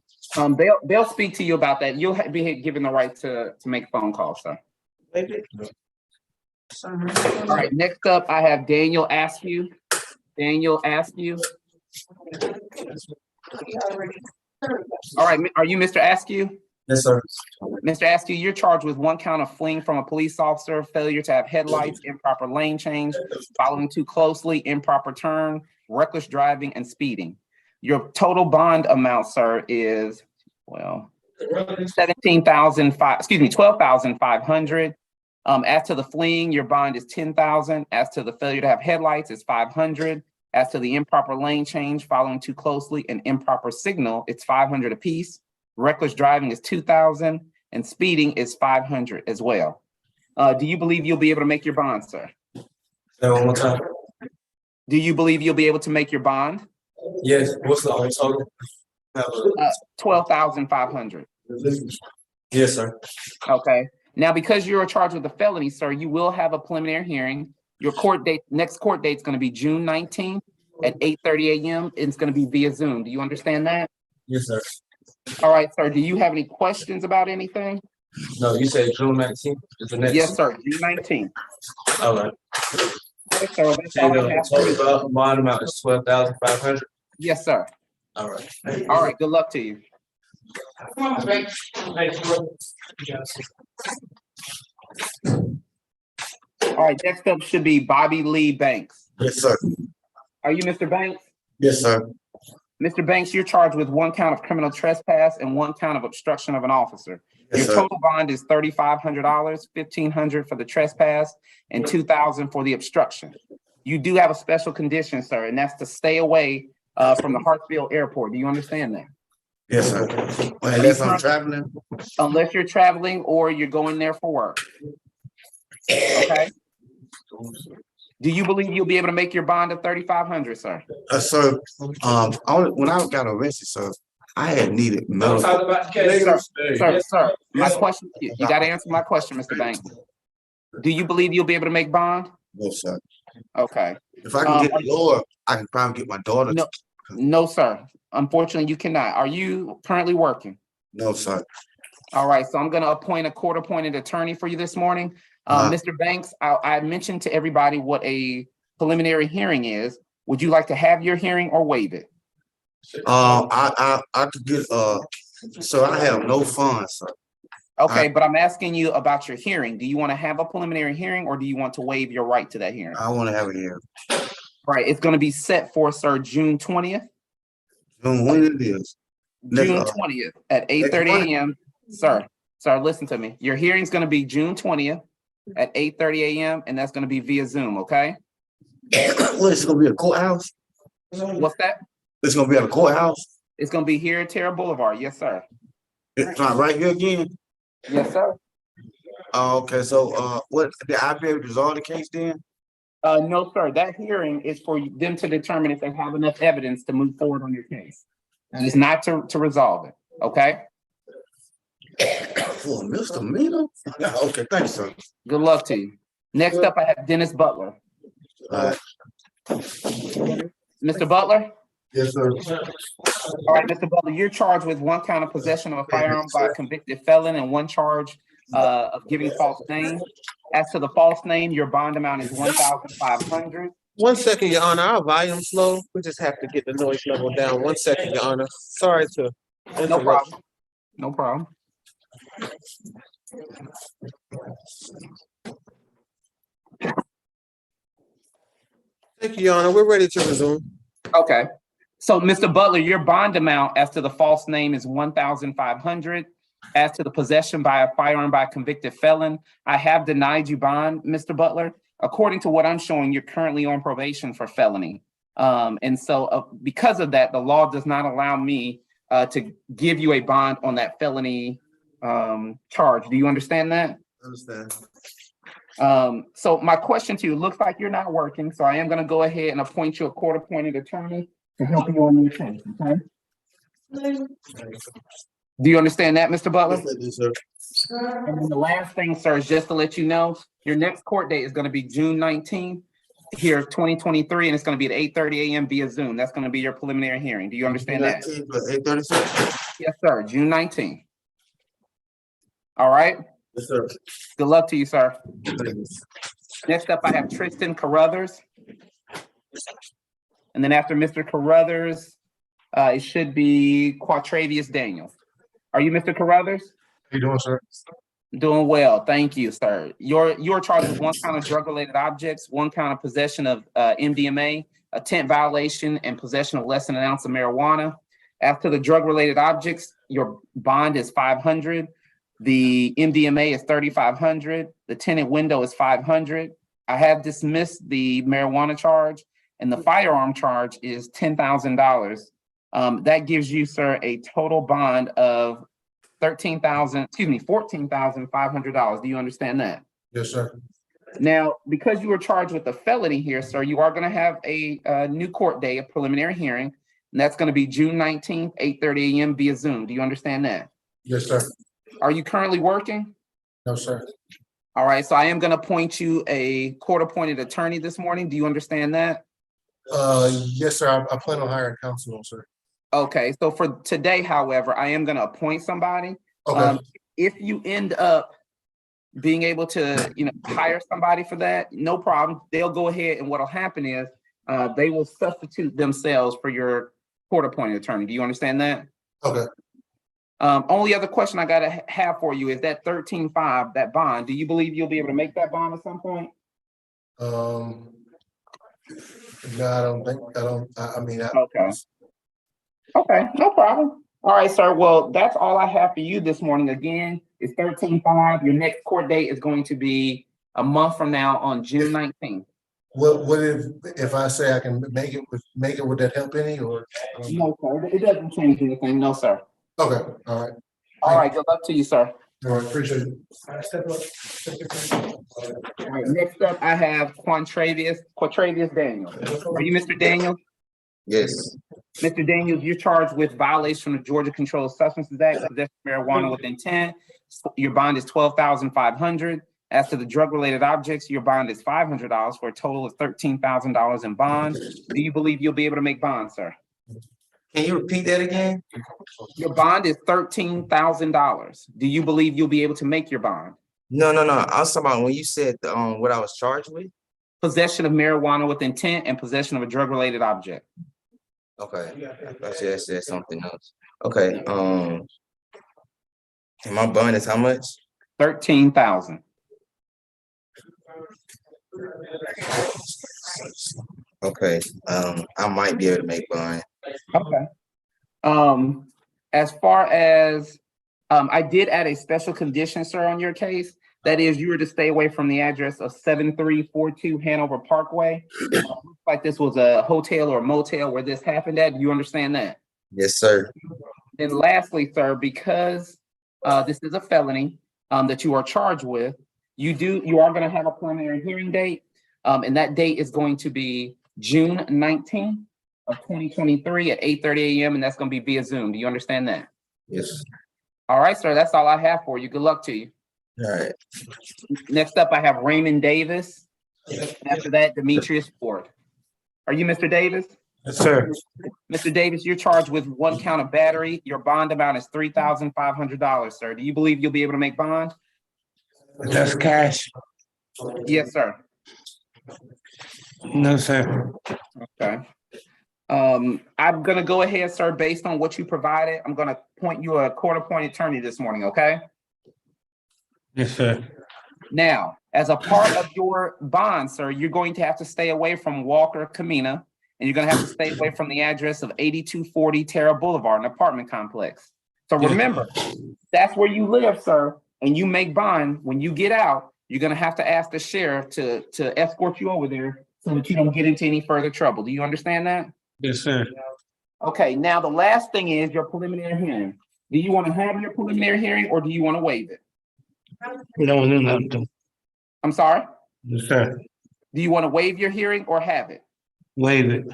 They'll speak to you about that. You'll be given the right to make phone calls, sir. All right, next up, I have Daniel Askew. Daniel Askew. All right, are you Mr. Askew? Yes, sir. Mr. Askew, you're charged with 1 count of fleeing from a police officer, failure to have headlights, improper lane change, following too closely, improper turn, reckless driving, and speeding. Your total bond amount, sir, is, well, $12,500. As to the fleeing, your bond is $10,000. As to the failure to have headlights, it's $500. As to the improper lane change, following too closely, and improper signal, it's $500 apiece. Reckless driving is $2,000, and speeding is $500 as well. Do you believe you'll be able to make your bond, sir? Say one more time. Do you believe you'll be able to make your bond? Yes, what's the total? $12,500. Yes, sir. Okay. Now, because you're charged with a felony, sir, you will have a preliminary hearing. Your next court date is going to be June 19th at 8:30 a.m. It's going to be via Zoom. Do you understand that? Yes, sir. All right, sir. Do you have any questions about anything? No, you said June 19th is the next. Yes, sir. June 19th. All right. Yes, sir. That's Say all I the have for you. total bond amount is 12,500. Yes, sir. All right. All right, good luck to you. All right, next up should be Bobby Lee Banks. Yes, sir. Are you Mr. Banks? Yes, sir. Mr. Banks, you're charged with 1 count of criminal trespass and 1 count of obstruction of an officer. Yes, Your sir. total bond is $3,500, $1,500 for the trespass, and $2,000 for the obstruction. You do have a special condition, sir, and that's to stay away from the Hartsfield Airport. Do you understand that? Yes, sir. Well, unless I'm traveling. Unless you're traveling or you're going there for work. Okay? Do you believe you'll be able to make your bond of $3,500, sir? Sir, when I got arrested, sir, I had needed Don't medical. talk about the case. Sir, my question, you gotta answer my question, Mr. Banks. Do you believe you'll be able to make bond? No, sir. Okay. If I can get lower, I can probably get my daughter. No. No, sir. Unfortunately, you cannot. Are you currently working? No, sir. All right, so I'm gonna appoint a court-appointed attorney for you this morning. Mr. Banks, I mentioned to everybody what a preliminary hearing is. Would you like to have your hearing or waive it? I could get, so I have no funds, sir. Okay, but I'm asking you about your hearing. Do you want to have a preliminary hearing or do you want to waive your right to that hearing? I want to have a hearing. Right, it's gonna be set for, sir, June 20th. When it is. June 20th at 8:30 a.m. Sir, listen to me. Your hearing's gonna be June 20th at 8:30 a.m. and that's gonna be via Zoom, okay? What, it's gonna be a courthouse? What's that? It's gonna be at a courthouse? It's gonna be here at Terra Boulevard. Yes, sir. It's not right here again? Yes, sir. Okay, so, what, did I be able to resolve the case then? No, sir. That hearing is for them to determine if they have enough evidence to move forward on your case. And it's not to resolve it, okay? For a misdemeanor? Okay, thanks, sir. Good luck to you. Next up, I have Dennis Butler. Mr. Butler? Yes, sir. All right, Mr. Butler, you're charged with 1 count of possession of a firearm by a convicted felon and 1 charge of giving false name. As to the false name, your bond amount is $1,500. 1 second, Your Honor, our volume's low. We just have to get the noise level down. 1 second, Your Honor. Sorry to No interrupt. problem. No problem. Thank you, Your Honor. We're ready to resume. Okay. So, Mr. Butler, your bond amount as to the false name is $1,500. As to the possession by a firearm by a convicted felon, I have denied you bond, Mr. Butler. According to what I'm showing, you're currently on probation for felony. And so because of that, the law does not allow me to give you a bond on that felony charge. Do you understand that? Understand. So my question to you, looks like you're not working, so I am gonna go ahead and appoint you a court-appointed attorney to help you on your case, okay? Do you understand that, Mr. Butler? Yes, sir. And then the last thing, sir, is just to let you know, your next court date is gonna be June 19th, here, 2023, and it's gonna be at 8:30 a.m. via Zoom. That's gonna be your preliminary hearing. Do you understand that? 8:30, sir? Yes, sir, June 19th. All right, Yes, sir. good luck to you, sir. Thank you. Next up, I have Tristan Carruthers. And then after Mr. Carruthers, it should be Quatravius Daniel. Are you Mr. Carruthers? How you doing, sir? Doing well, thank you, sir. You're charged with 1 count of drug-related objects, 1 count of possession of MDMA, a tent violation, and possession of less than an ounce of marijuana. After the drug-related objects, your bond is $500. The MDMA is $3,500. The tenant window is $500. I have dismissed the marijuana charge, and the firearm charge is $10,000. That gives you, sir, a total bond of $14,500. Do you understand that? Yes, sir. Now, because you were charged with a felony here, sir, you are going to have a new court day, a preliminary hearing, and that's going to be June 19th, 8:30 a.m. via Zoom. Do you understand that? Yes, sir. Are you currently working? No, sir. All right, so I am going to appoint you a court-appointed attorney this morning. Do you understand that? Yes, sir. I plan on hiring counsel, sir. Okay, so for today, however, I am going to appoint somebody. If you end up being able to, hire somebody for that, no problem. They'll go ahead, and what'll happen is they will substitute themselves for your court-appointed attorney. Do you understand that? Okay. Only other question I gotta have for you is that 13.5, that bond, do you believe you'll be able to make that bond at some point? No, I don't think, I mean, Okay. Okay, no problem. All right, sir. Well, that's all I have for you this morning. Again, it's 13.5. Your next court date is going to be a month from now on June 19th. what if I say I can make it, would that help any or? No, sir. It doesn't change anything. No, sir. Okay, all right, All right, good luck to you, sir. all right, appreciate it. All right, next up, I have Quatravius Daniels. Are you Mr. Daniels? Yes. Mr. Daniels, you're charged with violation of the Georgia Controlled Substances Act, possession of marijuana with intent. Your bond is $12,500. As to the drug-related objects, your bond is $500 for a total of $13,000 in bond. Do you believe you'll be able to make bond, sir? Can you repeat that again? Your bond is $13,000. Do you believe you'll be able to make your bond? No. I was talking about when you said what I was charged with. Possession of marijuana with intent and possession of a drug-related object. Okay. I thought you had said something else. Okay. And my bond is how much? 13,000. Okay. I might be able to make bond. Okay. As far as I did add a special condition, sir, on your case. That is, you were to stay away from the address of 7342 Hanover Parkway. Looks like this was a hotel or motel where this happened at. Do you understand that? Yes, sir. And lastly, sir, because this is a felony that you are charged with, you are going to have a preliminary hearing date, and that date is going to be June 19th of 2023 at 8:30 a.m. and that's going to be via Zoom. Do you understand that? Yes. All right, sir. That's all I have for you. Good luck to you. All right. Next up, I have Raymond Davis. After that, Demetrius Ford. Are you Mr. Davis? Yes, sir. Mr. Davis, you're charged with 1 count of battery. Your bond amount is $3,500, sir. Do you believe you'll be able to make bond? That's cash? Yes, sir. No, sir. Okay. I'm gonna go ahead, sir, based on what you provided. I'm gonna appoint you a court-appointed attorney this morning, okay? Yes, sir. Now, as a part of your bond, sir, you're going to have to stay away from Walker Camina, and you're gonna have to stay away from the address of 8240 Terra Boulevard, an apartment complex. So remember, that's where you live, sir, and you make bond. When you get out, you're gonna have to ask the sheriff to escort you over there so that you don't get into any further trouble. Do you understand that? Yes, sir. Okay, now the last thing is your preliminary hearing. Do you want to have your preliminary hearing or do you want to waive it? No, no. I'm sorry? Yes, sir. Do you want to waive your hearing or have it? Waive it.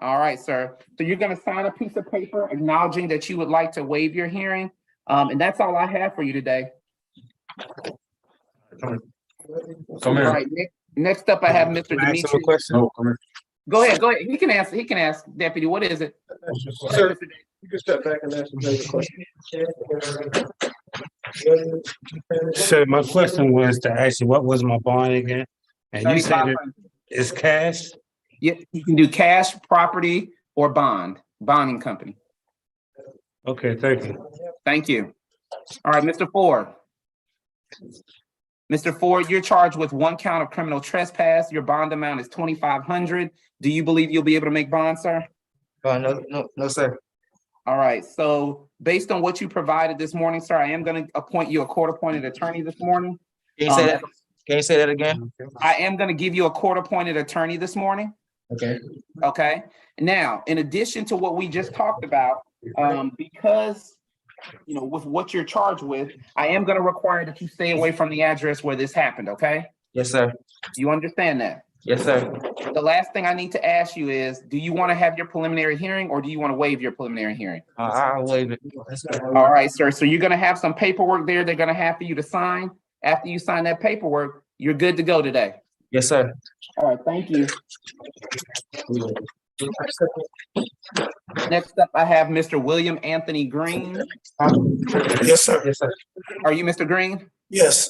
All right, sir. So you're going to sign a piece of paper acknowledging that you would like to waive your hearing. And that's all I have for you today. Come All here. right, next up, I have Mr. Can I ask him a Demetrius. question? No, come here. Go ahead. He can ask, Deputy, what is it? Sir, you can step back and ask him a question. Sir, my question was to ask you, what was my bond again? And you said 3,500. it's cash? Yeah, you can do cash, property, or bonding company. Okay, thank you. Thank you. All right, Mr. Ford. Mr. Ford, you're charged with 1 count of criminal trespass. Your bond amount is $2,500. Do you believe you'll be able to make bond, sir? No, sir. All right, so based on what you provided this morning, sir, I am going to appoint you a court-appointed attorney this morning. Can you say that? Can you say that again? I am going to give you a court-appointed attorney this morning. Okay. Okay. Now, in addition to what we just talked about, because with what you're charged with, I am going to require that you stay away from the address where this happened. Okay. Yes, sir. You understand that? Yes, sir. The last thing I need to ask you is, do you want to have your preliminary hearing or do you want to waive your preliminary hearing? I'll waive it. All right, sir. So you're going to have some paperwork there. They're going to have for you to sign. After you sign that paperwork, you're good to go today. Yes, sir. All right. Thank you. Next up, I have Mr. William Anthony Green. Yes, sir. Yes, sir. Are you Mr. Green? Yes.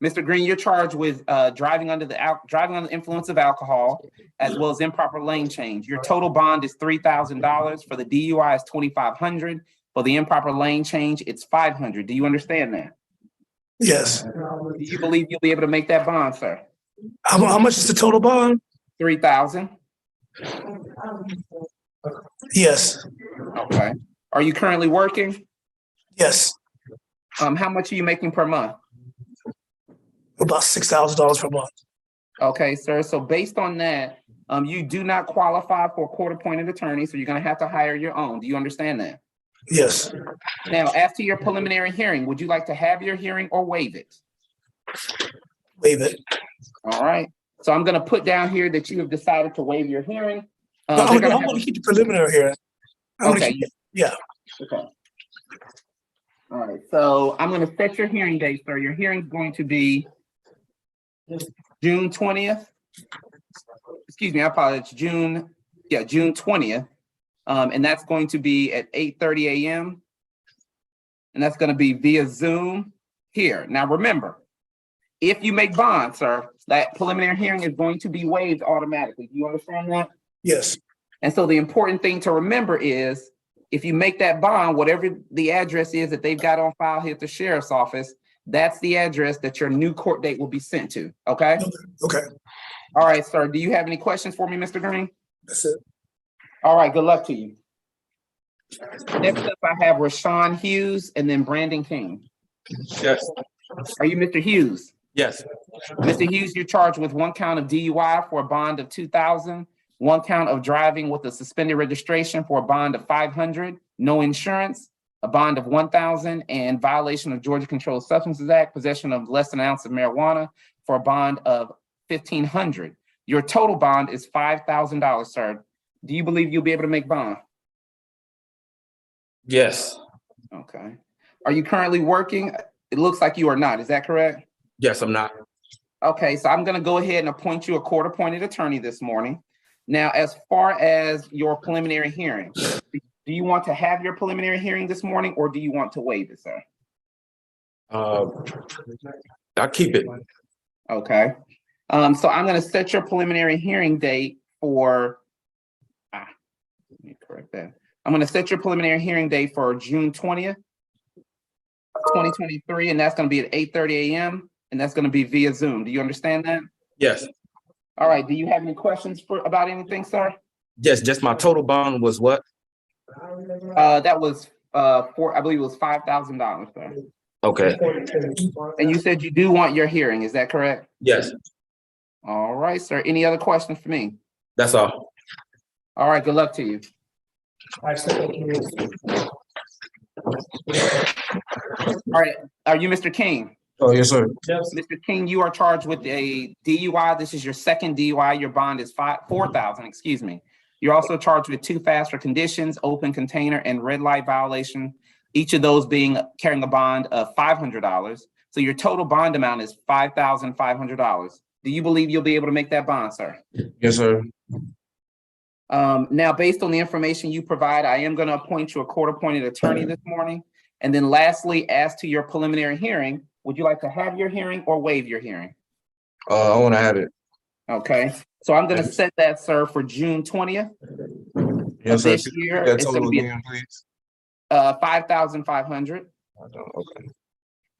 Mr. Green, you're charged with driving under the influence of alcohol, as well as improper lane change. Your total bond is $3,000. For the DUI, is $2,500. For the improper lane change, it's $500. Do you understand that? Yes. Do you believe you'll be able to make that bond, sir? How much is the total bond? $3,000. Yes. Okay. Are you currently working? Yes. How much are you making per month? About $6,000 per month. Okay, sir. So based on that, you do not qualify for a court-appointed attorney, so you're going to have to hire your own. Do you understand that? Yes. Now, as to your preliminary hearing, would you like to have your hearing or waive it? Waive it. All right. So I'm going to put down here that you have decided to waive your hearing. I'm they're gonna going to keep the preliminary here. Okay. Yeah. Okay. All right. So I'm going to set your hearing date, sir. Your hearing is going to be June 20th. Excuse me, I apologize. June 20th. And that's going to be at 8:30 a.m. And that's going to be via Zoom here. Now, remember, if you make bond, sir, that preliminary hearing is going to be waived automatically. Do you understand that? Yes. And so the important thing to remember is if you make that bond, whatever the address is that they've got on file here at the sheriff's office, that's the address that your new court date will be sent to. Okay? Okay. All right, sir. Do you have any questions for me, Mr. Green? That's it. All right. Good luck to you. Next up, I have Rashawn Hughes and then Brandon King. Yes. Are you Mr. Hughes? Yes. Mr. Hughes, you're charged with 1 count of DUI for a bond of $2,000, 1 count of driving with a suspended registration for a bond of $500, no insurance, a bond of $1,000, and violation of Georgia Controlled Substances Act, possession of less than an ounce of marijuana for a bond of $1,500. Your total bond is $5,000, sir. Do you believe you'll be able to make bond? Yes. Okay. Are you currently working? It looks like you are not. Is that correct? Yes, I'm not. Okay, so I'm going to go ahead and appoint you a court-appointed attorney this morning. Now, as far as your preliminary hearing, do you want to have your preliminary hearing this morning or do you want to waive it, sir? I'll keep it. Okay. So I'm going to set your preliminary hearing date for, let me correct that. I'm going to set your preliminary hearing date for June 20th, 2023, and that's going to be at 8:30 a.m. and that's going to be via Zoom. Do you understand that? Yes. All right. Do you have any questions about anything, sir? Yes, just my total bond was what? That was I believe it was $5,000, sir. Okay. And you said you do want your hearing, is that correct? Yes, All right, sir. Any other questions for me? that's all. All right, good luck to you. All right, are you Mr. King? Oh, yes, sir. Mr. King, you are charged with a DUI. This is your second DUI. Your bond is $4,000, excuse me. You're also charged with 2 faster conditions, open container and red light violation, each of those being carrying a bond of $500. So your total bond amount is $5,500. Do you believe you'll be able to make that bond, sir? Yes, sir. Now, based on the information you provide, I am going to appoint you a court-appointed attorney this morning. And then lastly, as to your preliminary hearing, would you like to have your hearing or waive your hearing? I want to have it. Okay, so I'm going to set that, sir, for June 20th Yes, of sir. this year. That It's going total to be again, please. 5,500. Okay.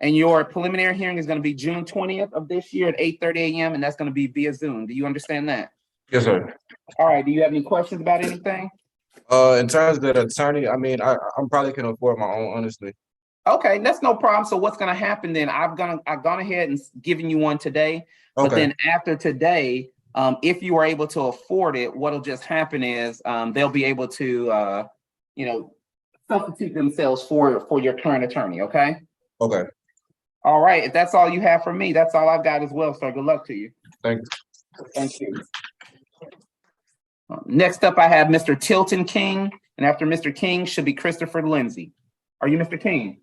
And your preliminary hearing is going to be June 20th of this year at 8:30 a.m. and that's going to be via Zoom. Do you understand that? Yes, sir. All right. Do you have any questions about anything? In terms of the attorney, I mean, I'm probably can afford my own, honestly. Okay, that's no problem. So what's going to happen then? I've gone ahead and given you one today. But Okay. then after today, if you are able to afford it, what'll just happen is they'll be able to, substitute themselves for your current attorney. Okay. Okay. All right. If that's all you have for me, that's all I've got as well. So good luck to you. Thank you. Thank you. Next up, I have Mr. Tilton King, and after Mr. King should be Christopher Lindsay. Are you Mr. King?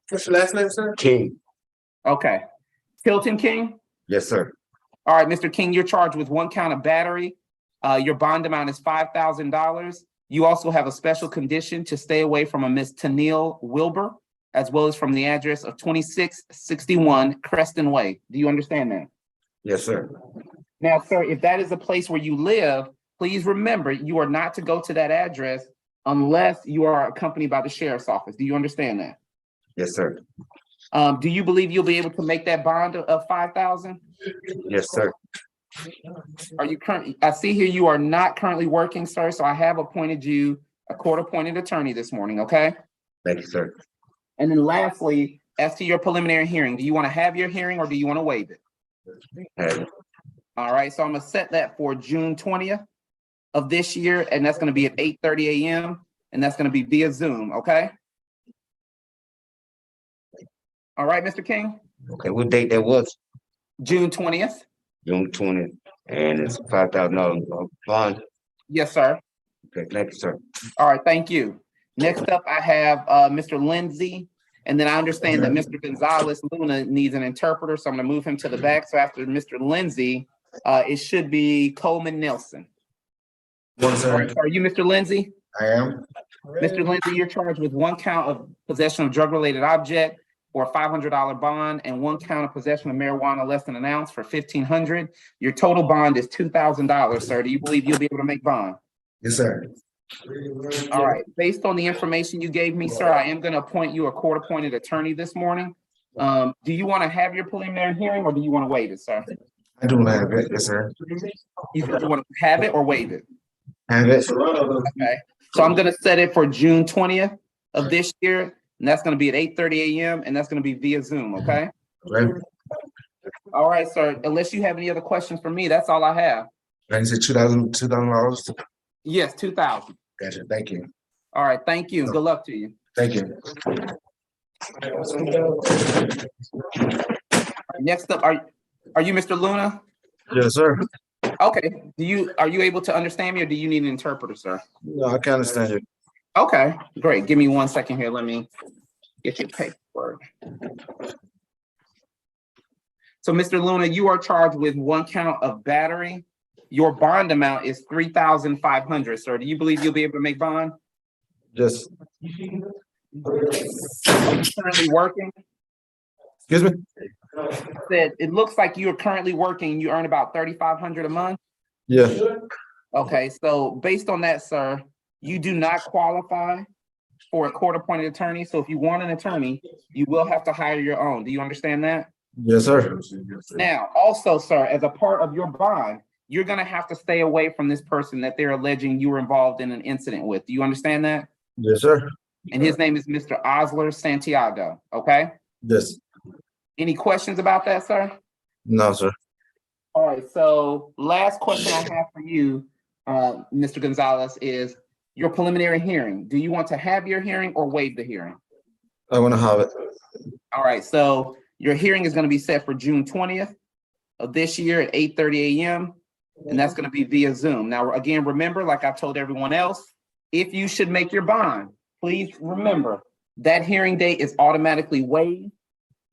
What's your last name, sir? King. Okay. Tilton King? Yes, sir. All right, Mr. King, you're charged with 1 count of battery. Your bond amount is $5,000. You also have a special condition to stay away from a Miss Tennille Wilbur as well as from the address of 2661 Creston Way. Do you understand that? Yes, sir. Now, sir, if that is a place where you live, please remember you are not to go to that address unless you are accompanied by the sheriff's office. Do you understand that? Yes, sir. Do you believe you'll be able to make that bond of 5,000? Yes, sir. Are you currently, I see here you are not currently working, sir, so I have appointed you a court-appointed attorney this morning, okay? Thank you, sir. And then lastly, as to your preliminary hearing, do you want to have your hearing or do you want to waive it? Have it. All right, so I'm gonna set that for June 20th of this year, and that's gonna be at 8:30 a.m. and that's gonna be via Zoom, okay? All right, Mr. King, Okay, what date that was? June 20th. June 20th, and it's $5,000 bond. Yes, sir. Okay, thank you, sir. All right, thank you. Next up, I have Mr. Lindsay, and then I understand that Mr. Gonzalez Luna needs an interpreter, so I'm gonna move him to the back. So after Mr. Lindsay, it should be Coleman Nelson. Are you Mr. Lindsay? I am. Mr. Lindsay, you're charged with one count of possession of drug-related object for a $500 bond and one count of possession of marijuana less than an ounce for $1,500. Your total bond is $2,000, sir. Do you believe you'll be able to make bond? Yes, sir. All right, based on the information you gave me, sir, I am gonna appoint you a court-appointed attorney this morning. Do you want to have your preliminary hearing or do you want to waive it, sir? I do have it, yes, sir. You want to have it or waive it? Have it. Okay, so I'm gonna set it for June 20th of this year, and that's gonna be at 8:30 a.m. and that's gonna be via Zoom, okay? Right. All right, sir, unless you have any other questions for me, that's all I have. Like you said, $2,000. Yes, 2,000. Gotcha, thank you. All right, thank you. Good luck to you. Thank you. Next up, are you Mr. Luna? Yes, sir. Okay, are you able to understand me or do you need an interpreter, sir? No, I can understand you. Okay, great. Give me 1 second here. Let me get your paperwork. So, Mr. Luna, you are charged with one count of battery. Your bond amount is $3,500, sir. Do you believe you'll be able to make bond? Just, Are you currently working? excuse me? Said it looks like you are currently working. You earn about $3,500 a month. Yeah, Okay, so based on that, sir, you do not qualify for a court-appointed attorney. So if you want an attorney, you will have to hire your own. Do you understand that? yes, sir. Now, also, sir, as a part of your bond, you're gonna have to stay away from this person that they're alleging you were involved in an incident with. Do you understand that? Yes, sir. And his name is Mr. Osler Santiago, okay? Yes. Any questions about that, sir? No, sir. All right, so last question I have for you, Mr. Gonzalez, is your preliminary hearing. Do you want to have your hearing or waive the hearing? I want to have it. All right, so your hearing is gonna be set for June 20th of this year at 8:30 a.m. And that's gonna be via Zoom. Now, again, remember, like I told everyone else, if you should make your bond, please remember that hearing date is automatically waived.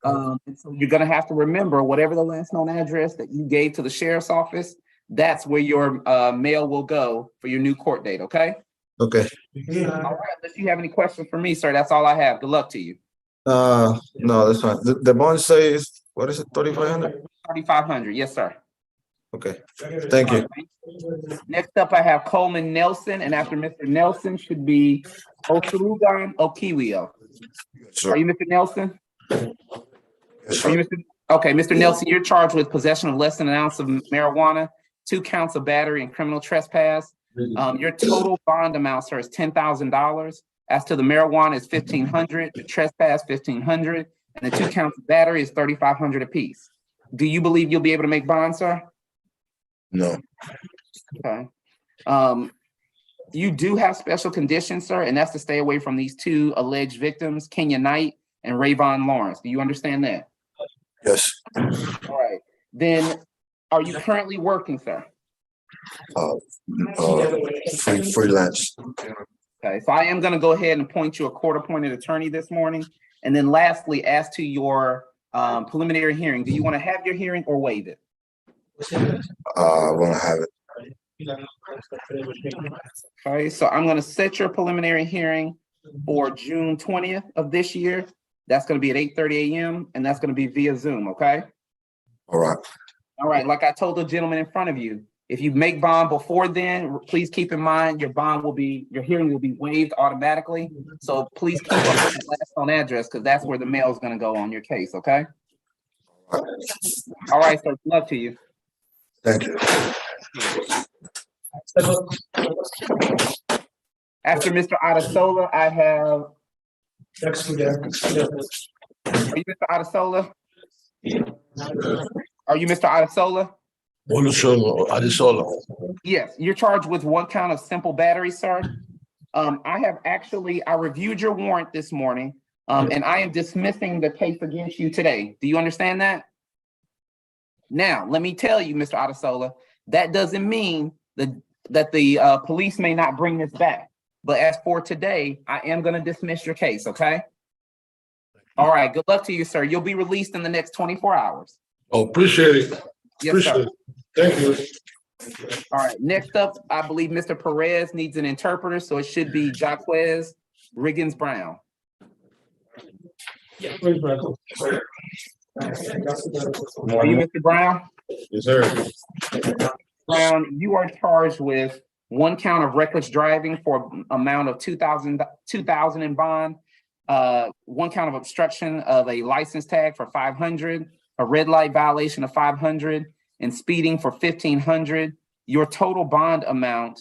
And so you're gonna have to remember whatever the last known address that you gave to the sheriff's office, that's where your mail will go for your new court date, okay? Okay. All right, unless you have any questions for me, sir, that's all I have. Good luck to you. No, that's fine. The bond says, what is it, 3,500? 3,500, yes, sir. Okay, thank you. Next up, I have Coleman Nelson, and after Mr. Nelson should be Osurugan Okiwio. Are you Mr. Nelson? Yes, Are you Mr. Okay, Mr. Nelson, you're charged with possession of less than an ounce of marijuana, 2 counts of battery and criminal trespass. Your total bond amount, sir, is $10,000. As to the marijuana is $1,500, the trespass $1,500, and the 2 counts of battery is $3,500 apiece. Do you believe you'll be able to make bond, sir? No. Okay. You do have special conditions, sir, and that's to stay away from these 2 alleged victims, Kenya Knight and Rayvon Lawrence. Do you understand that? Yes. All right. Then, are you currently working, sir? Freelance. Okay, so I am gonna go ahead and appoint you a court-appointed attorney this morning. And then lastly, as to your preliminary hearing, do you want to have your hearing or waive it? I want to have it. Okay, so I'm gonna set your preliminary hearing for June 20th of this year That's gonna be at 8:30 a.m. and that's gonna be via Zoom, okay? All right. All right, like I told the gentleman in front of you, if you make bond before then, please keep in mind your hearing will be waived automatically. So please keep up with the last known address because that's where the mail is gonna go on your case, okay? All right, so good luck to you. Thank you. After Mr. Adesola, I have, Next week, yeah. are you Mr. Adesola? Are you Mr. Adesola? Yes, you're charged with 1 count of simple battery, sir. I reviewed your warrant this morning, and I am dismissing the case against you today. Do you understand that? Now, let me tell you, Mr. Adesola, that doesn't mean that the police may not bring this back. But as for today, I am gonna dismiss your case, okay? All right, good luck to you, sir. You'll be released in the next 24 hours. Oh, appreciate it. Yes, sir. Thank you. All right, next up, I believe Mr. Perez needs an interpreter, so it should be Jaquez Riggins Brown. Where's Michael? Are you Mr. Brown? Yes, sir. Brown, you are charged with 1 count of reckless driving for amount of $2,000 in bond, 1 count of obstruction of a license tag for $500, a red light violation of $500, and speeding for $1,500. Your total bond amount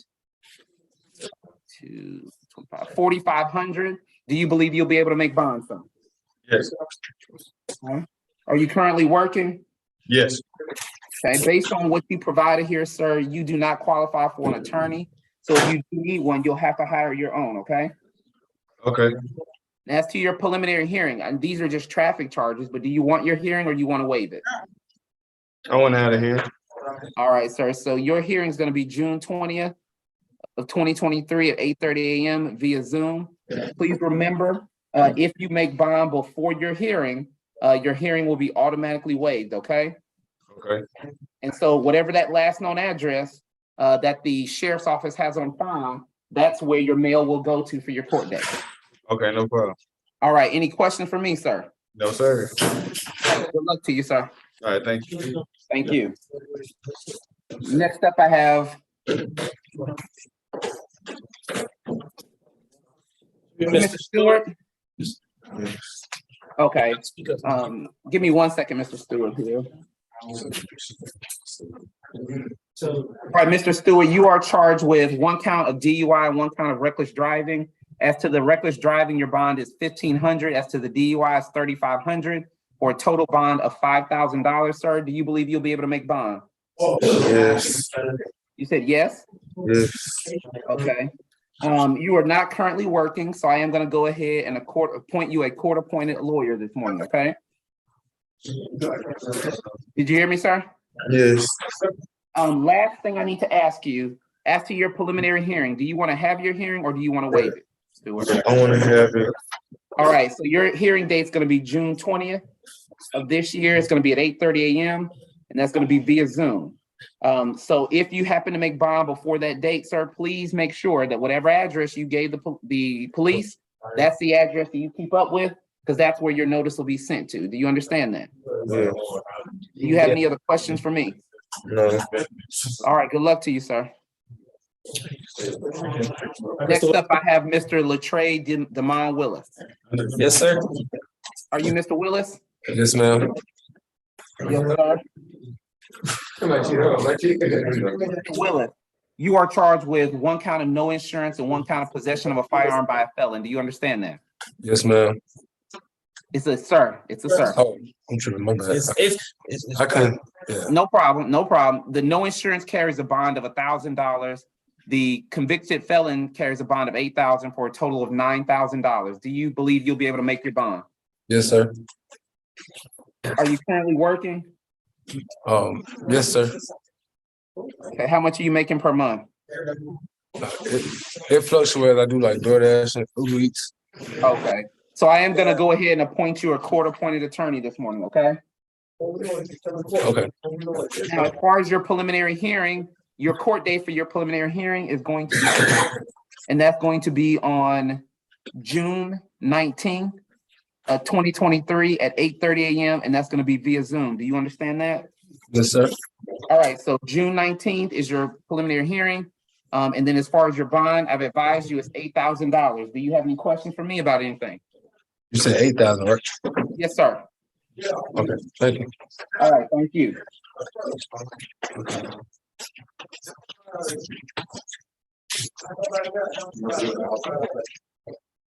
to $4,500. Do you believe you'll be able to make bond, sir? Yes. Are you currently working? Yes. Okay, based on what you provided here, sir, you do not qualify for an attorney. So if you do need one, you'll have to hire your own, okay? Okay. As to your preliminary hearing, and these are just traffic charges, but do you want your hearing or you want to waive it? I want out of here. All right, sir. So your hearing is going to be June 20th of 2023 at 8:30 a.m. via Zoom. Please remember, if you make bond before your hearing will be automatically waived, okay? Okay. And so whatever that last known address that the sheriff's office has on file, that's where your mail will go to for your court date. Okay, no problem. All right, any questions for me, sir? No, sir. Good luck to you, sir. All right, thank you. Thank you. Next up, I have Mr. Stewart. Okay, give me 1 second, Mr. Stewart here. All right, Mr. Stewart, you are charged with 1 count of DUI and 1 count of reckless driving. As to the reckless driving, your bond is $1,500. As to the DUI, it's $3,500 for a total bond of $5,000, sir. Do you believe you'll be able to make bond? Yes. You said yes? Yes. Okay. You are not currently working, so I am going to go ahead and appoint you a court-appointed lawyer this morning, okay? Did you hear me, sir? Yes. Last thing I need to ask you, as to your preliminary hearing, do you want to have your hearing or do you want to waive it, Stewart? I want to have it. All right, so your hearing date's going to be June 20th of this year. It's going to be at 8:30 a.m. and that's going to be via Zoom. So if you happen to make bond before that date, sir, please make sure that whatever address you gave the police, that's the address that you keep up with, because that's where your notice will be sent to. Do you understand that? Yeah. Do you have any other questions for me? No. All right, good luck to you, sir. Next up, I have Mr. Latrey Demond Willis. Yes, sir. Are you Mr. Willis? Yes, ma'am. Yes, sir. Mr. Willis, you are charged with 1 count of no insurance and 1 count of possession of a firearm by a felon. Do you understand that? Yes, ma'am. It's a sir. It's a sir. Oh, I'm tripping. My bad. I couldn't. Yeah. No problem. No problem. The no insurance carries a bond of $1,000. The convicted felon carries a bond of $8,000 for a total of $9,000. Do you believe you'll be able to make your bond? Yes, sir. Are you currently working? Yes, sir. Okay. How much are you making per month? It fluctuates. I do like DoorDash and Uber Eats. Okay. So I am going to go ahead and appoint you a court-appointed attorney this morning, okay? Okay. Now, as far as your preliminary hearing, your court date for your preliminary hearing is going to be, and that's going to be on June 19th 2023 at 8:30 a.m. and that's going to be via Zoom. Do you understand that? Yes, sir. All right, so June 19th is your preliminary hearing. And then as far as your bond, I've advised you it's $8,000. Do you have any questions for me about anything? You said 8,000, right? Yes, sir. Okay, thank you. All right, thank you.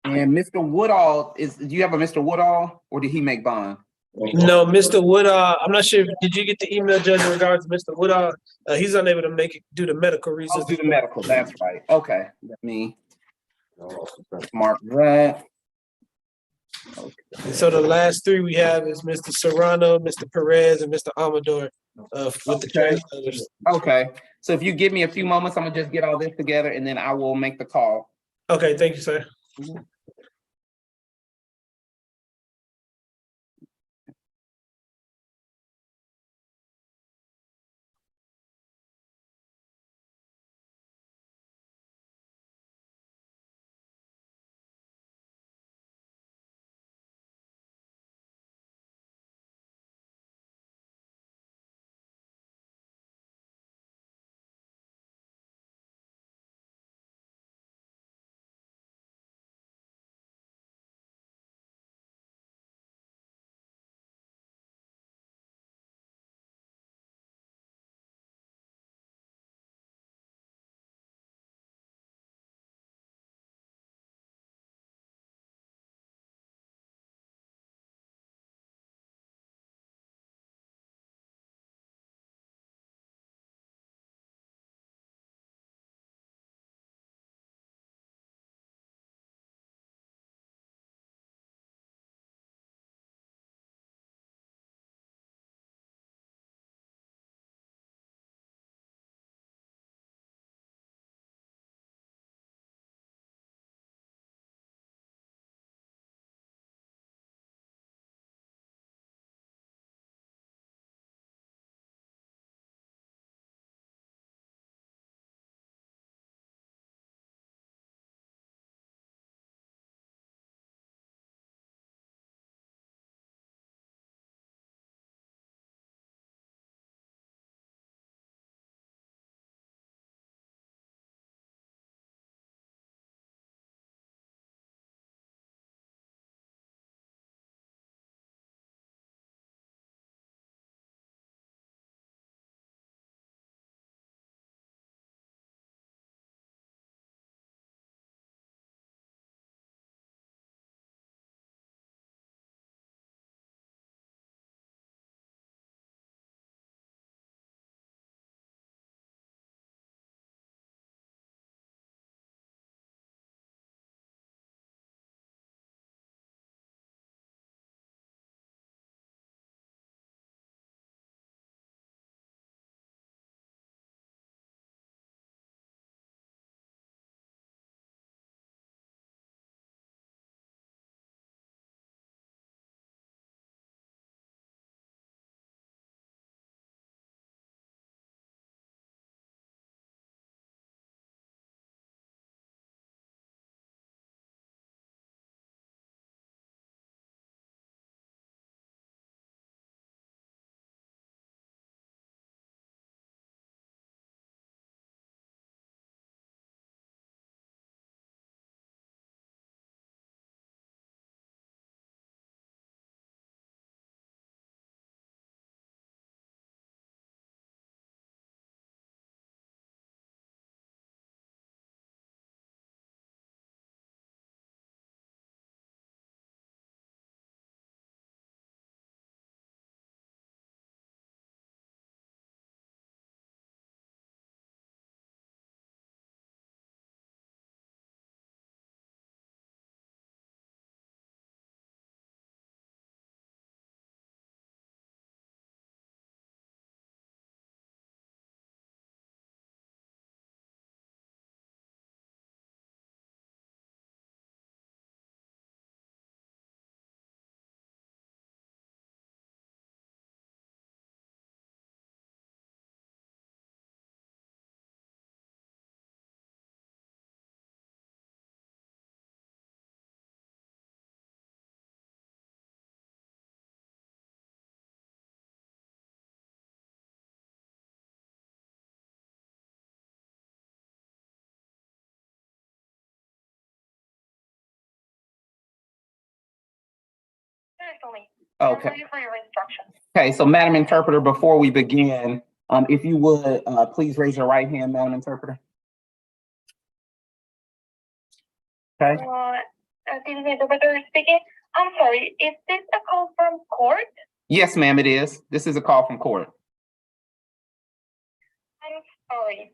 And Mr. Woodall do you have a Mr. Woodall or did he make bond? No, Mr. Woodall, I'm not sure, did you get the email, Judge, in regards to Mr. Woodall? He's unable to do the medical I'll reasons. do the medical, that's right. Okay, let me mark that. And so the last three we have is Mr. Serrano, Mr. Perez, and Mr. Amador, with the Okay. others. Okay, so if you give me a few moments, I'm gonna just get all this together and then I will make the call. Okay, thank you, sir. Certainly. Okay. Ready for your instructions. Okay, so Madam Interpreter, before we begin, if you would, please raise your right hand, Madam Interpreter. Okay, This is the interpreter speaking. I'm sorry, is this a call from court? yes, ma'am, it is. This is a call from court. I'm sorry.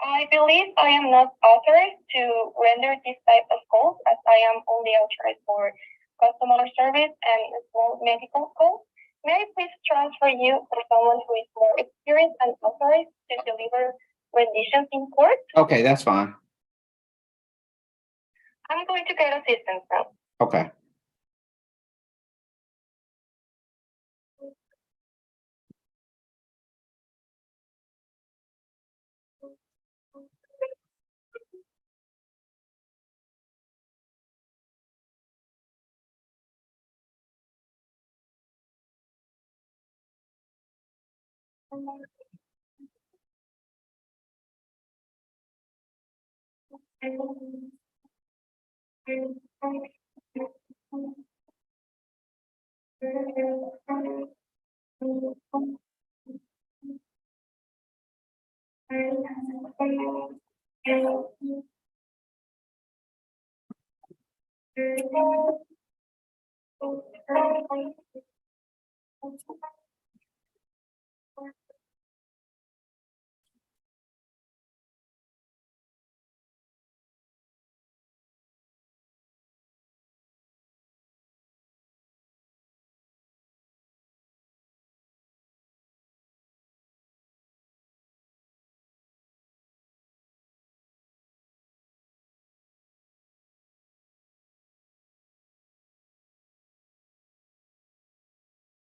I believe I am not authorized to render this type of calls as I am only authorized for customer service and small medical calls. May I please transfer you for someone who is more experienced and authorized to deliver renditions in court? Okay, that's fine. I'm going to get assistance now. Okay.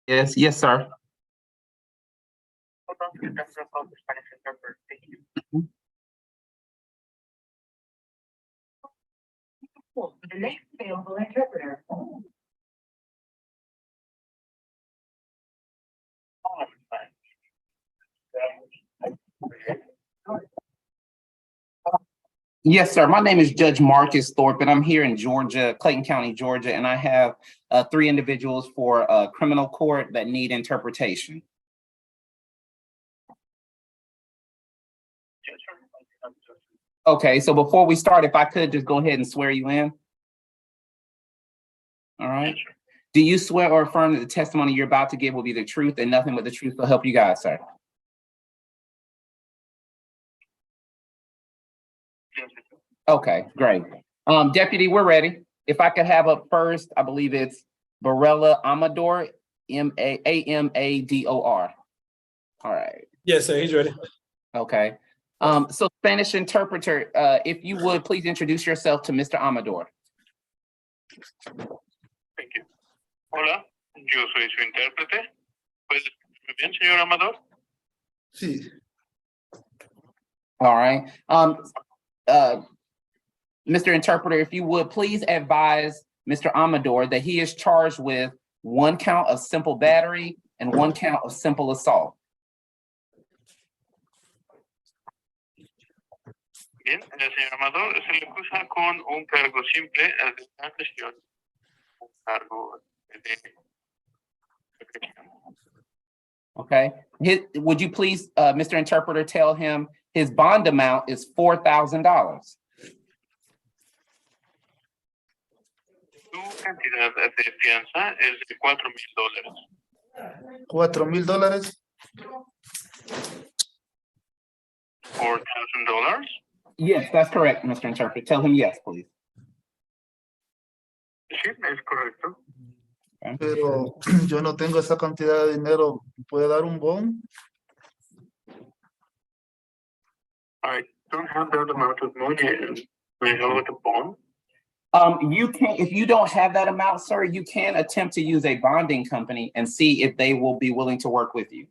Yes, yes, sir. The next available interpreter. Yes, sir. My name is Judge Marcus Thorpe, and I'm here in Georgia, Clayton County, Georgia, and I have 3 individuals for criminal court that need interpretation. Okay, so before we start, if I could just go ahead and swear you in. All right. Do you swear or affirm that the testimony you're about to give will be the truth and nothing but the truth will help you guys, sir? Okay, great. Deputy, we're ready. If I could have up first, I believe it's Barella Amador, Amador. All right. Yes, sir, he's ready. Okay. So Spanish interpreter, if you would please introduce yourself to Mr. Amador. Thank you. Hola, yo soy su intérprete. ¿Puede escucharme bien, señor Amador? Sí. All right. Mr. Interpreter, if you would please advise Mr. Amador that he is charged with 1 count of simple battery and 1 count of simple assault. Bien, señor Amador, se le acusa con un cargo simple de agresión. Un cargo de agresión. Okay. Would you please, Mr. Interpreter, tell him his bond amount is $4,000. Su cantidad de fianza es de $4,000. $4,000. $4,000. Yes, that's correct, Mr. Interpreter. Tell him yes, please. Sí, es correcto. Pero yo no tengo esa cantidad de dinero. ¿Puede dar un bon? I don't have that amount of money. May I have a bond? You can, if you don't have that amount, sir, you can attempt to use a bonding company and see if they will be willing to work with you.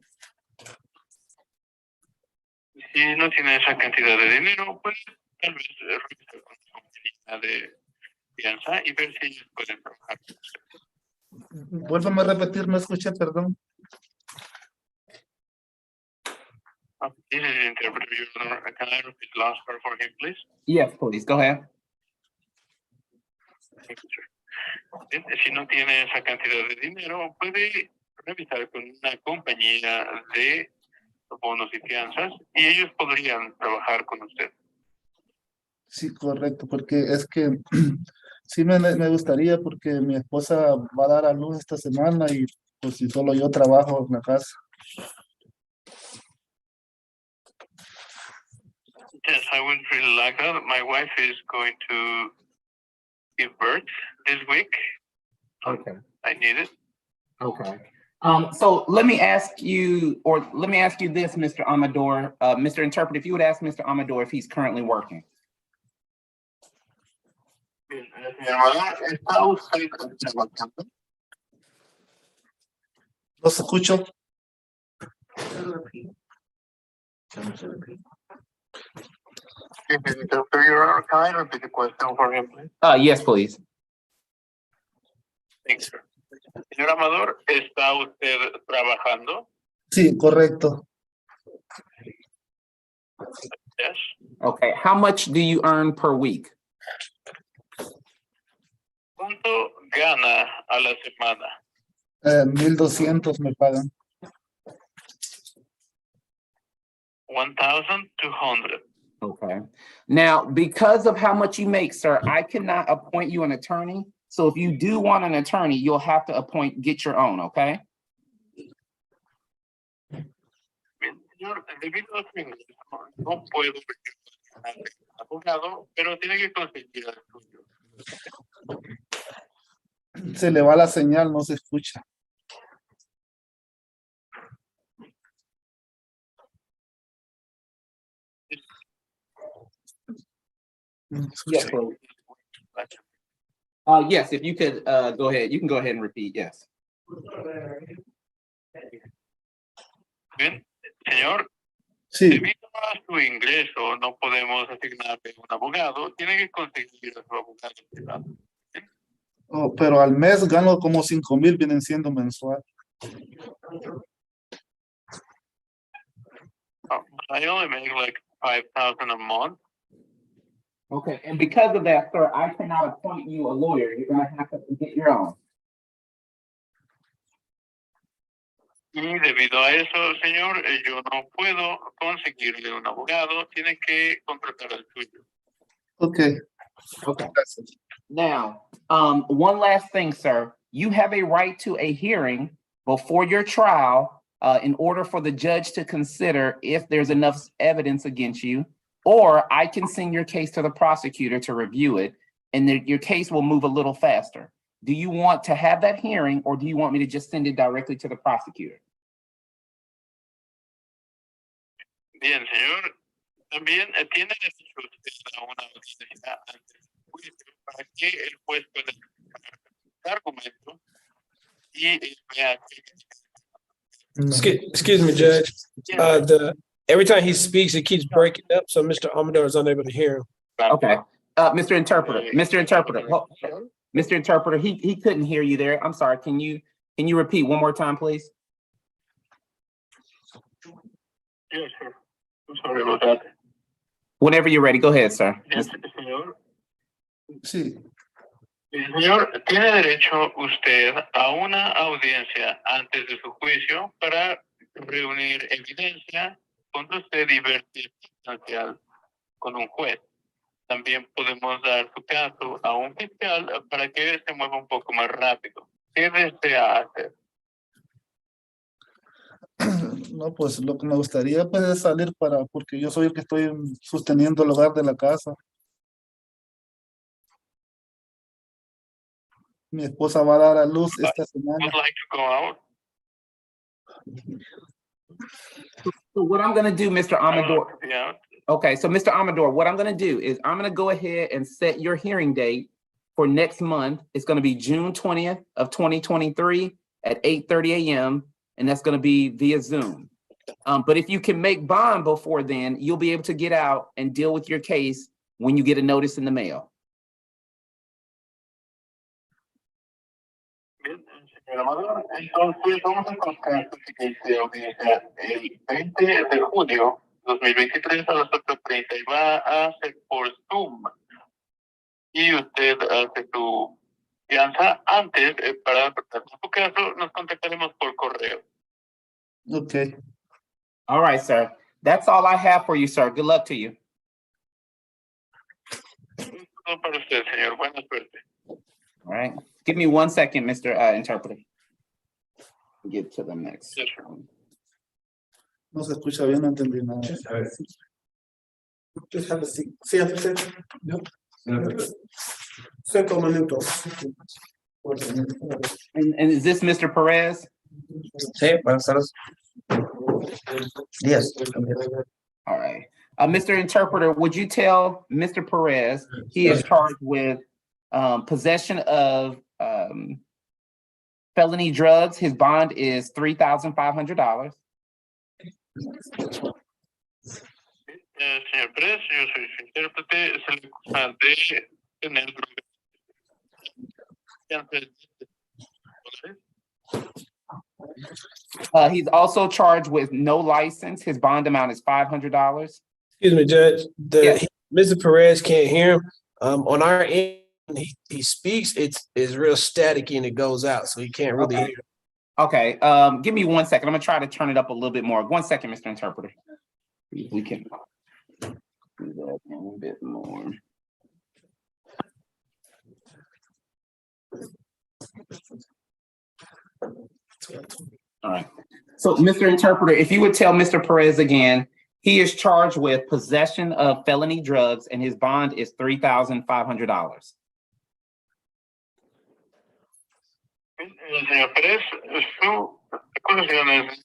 Si no tiene esa cantidad de dinero, pues tal vez revisar con su compañía de fianza y ver si ellos pueden trabajar. Vuélvame a repetir, no escuché, perdón. This is the interpreter. Can I repeat the last part for him, please? Yes, please. Go ahead. Thank you, sir. Si no tiene esa cantidad de dinero, puede revisar con una compañía de bonos y fianzas y ellos podrían trabajar con usted. Sí, correcto, porque es que sí me gustaría porque mi esposa va a dar a luz esta semana y pues si solo yo trabajo en la casa. Yes, I would really like that. My wife is going to give birth this week. Okay. I need it. Okay. So let me ask you this, Mr. Amador, Mr. Interpreter, if you would ask Mr. Amador if he's currently working. Bien, señor Amador, ¿está usted trabajando? ¿Los escucho? Excuse me, Mr. Your Honor, can I repeat the question for him, please? Yes, please. Thanks, sir. Señor Amador, ¿está usted trabajando? Sí, correcto. Yes. Okay. How much do you earn per week? ¿Cuánto gana a la semana? 1,200 me pagan. 1,200. Okay. Now, because of how much you make, sir, I cannot appoint you an attorney. So if you do want an attorney, you'll have to get your own, okay? Bien, señor, debido a su ingreso, no puedo recomendar un abogado, pero tiene que conseguir el suyo. Se le va la señal, no se escucha. Yes, please. Yes, if you could go ahead, you can go ahead and repeat, yes. Bien, señor, Sí, debido a su ingreso, no podemos asignarle un abogado, tiene que conseguir a su abogado privado. oh, pero al mes gano como 5,000, vienen siendo mensual. I only make like 5,000 a month. Okay, and because of that, sir, I cannot appoint you a lawyer. You're gonna have to get your own. Y debido a eso, señor, yo no puedo conseguirle un abogado, tiene que contratar el suyo. Ok, Okay. gracias. Now, one last thing, sir. You have a right to a hearing before your trial in order for the judge to consider if there's enough evidence against you, or I can send your case to the prosecutor to review it, and your case will move a little faster. Do you want to have that hearing, or do you want me to just send it directly to the prosecutor? Bien, señor. También tiene derecho usted a una audiencia ante el juicio para que el juez pueda explicar el argumento y vea que... Excuse me, Judge. Every time he speaks, it keeps breaking up, so Mr. Amador is unable to hear him. Okay. Mr. Interpreter, Mr. Interpreter, he couldn't hear you there. I'm sorry. Can you repeat one more time, please? Yes, sir. I'm sorry about that. Whenever you're ready, go ahead, sir. Yes, señor. Sí, Señor, tiene derecho usted a una audiencia antes de su juicio para reunir evidencia contra usted y ver si es sustancial con un juez. También podemos dar su caso a un fiscal para que se mueva un poco más rápido. ¿Qué desea hacer? no, pues lo que me gustaría pues es salir porque yo soy el que estoy sosteniendo el hogar de la casa. Mi esposa va a dar a luz esta semana. Would like to go out. So what I'm gonna do, Mr. I would Amador, like to be out. okay, so Mr. Amador, what I'm gonna do is I'm gonna go ahead and set your hearing date for next month. It's gonna be June 20th of 2023 at 8:30 a.m. and that's gonna be via Zoom. But if you can make bond before then, you'll be able to get out and deal with your case when you get a notice in the mail. Bien, señor Amador, entonces vamos a colocar su siguiente audiencia el 20 de junio 2023 a las 8:30 y va a ser por Zoom. Y usted hace su confianza antes para tratar su caso, nos contactaremos por correo. Okay. All right, sir. That's all I have for you, sir. Good luck to you. Todo para usted, señor. Buena suerte. All right. Give me 1 second, Mr. Interpreter. Get to the next. Yes, sir. No se escucha bien, no entendí nada. Just have a seat. Siéntese. Cinco minutos. And is this Mr. Perez? Sí, buenas tardes. Yes. All right. Mr. Interpreter, would you tell Mr. Perez he is charged with possession of felony drugs? His bond is $3,500. Señor Pérez, yo soy su intérprete. Se le acusa de tener drogas. He's also charged with no license. His bond amount is $500. Excuse me, Judge. Yes. Mr. Perez can't hear him. On our end, he speaks, it's real staticky and it goes out, so he can't really hear. Okay, give me 1 second. I'm gonna try to turn it up a little bit more. 1 second, Mr. Interpreter. If we can do that a bit more. All right. So, Mr. Interpreter, if you would tell Mr. Perez again, he is charged with possession of felony drugs and his bond is $3,500. Señor Pérez, su acusación es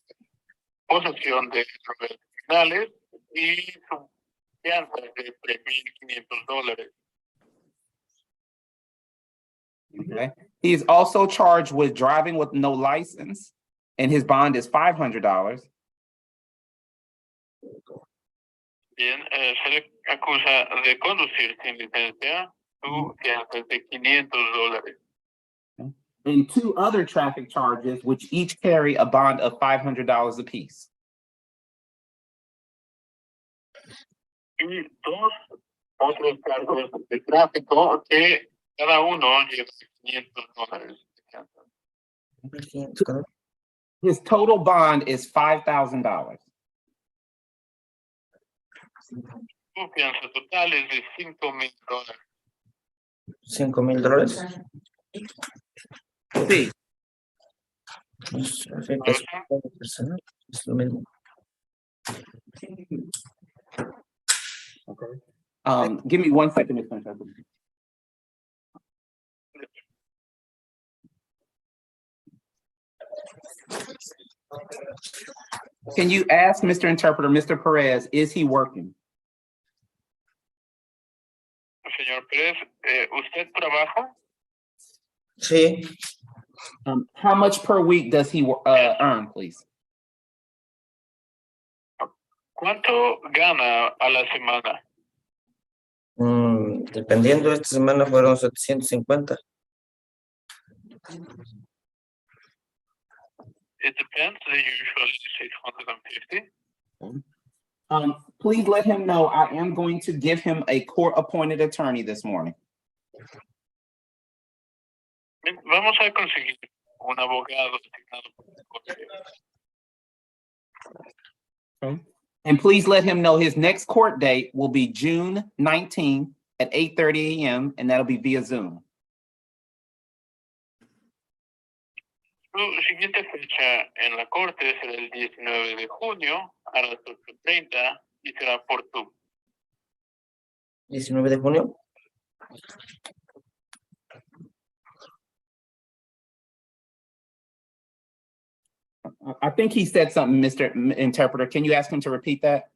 posesión de drogas criminales y su fianza es de $3,500. Okay. He is also charged with driving with no license, and his bond is $500. Bien, se le acusa de conducir sin licencia, su fianza es de $500. And 2 other traffic charges, which each carry a bond of $500 apiece. Y 2 otros cargos de tráfico que cada uno lleva $500 de fianza. His total bond is $5,000. Su fianza total es de $5,000. $5,000. Sí. Es lo mismo. Give me 1 second, Mr. Interpreter. Can you ask Mr. Interpreter, Mr. Perez, is he working? Señor Pérez, ¿usted trabaja? Sí. How much per week does he earn, please? ¿Cuánto gana a la semana? Dependiendo, esta semana fueron 750. It depends. Usually 650. Please let him know I am going to give him a court-appointed attorney this morning. Vamos a conseguir un abogado asignado por el correo. And please let him know his next court date will be June 19th at 8:30 a.m. and that'll be via Zoom. Su siguiente fecha en la corte será el 19 de junio a las 8:30 y será por Zoom. 19 de junio. I think he said something, Mr. Interpreter. Can you ask him to repeat that?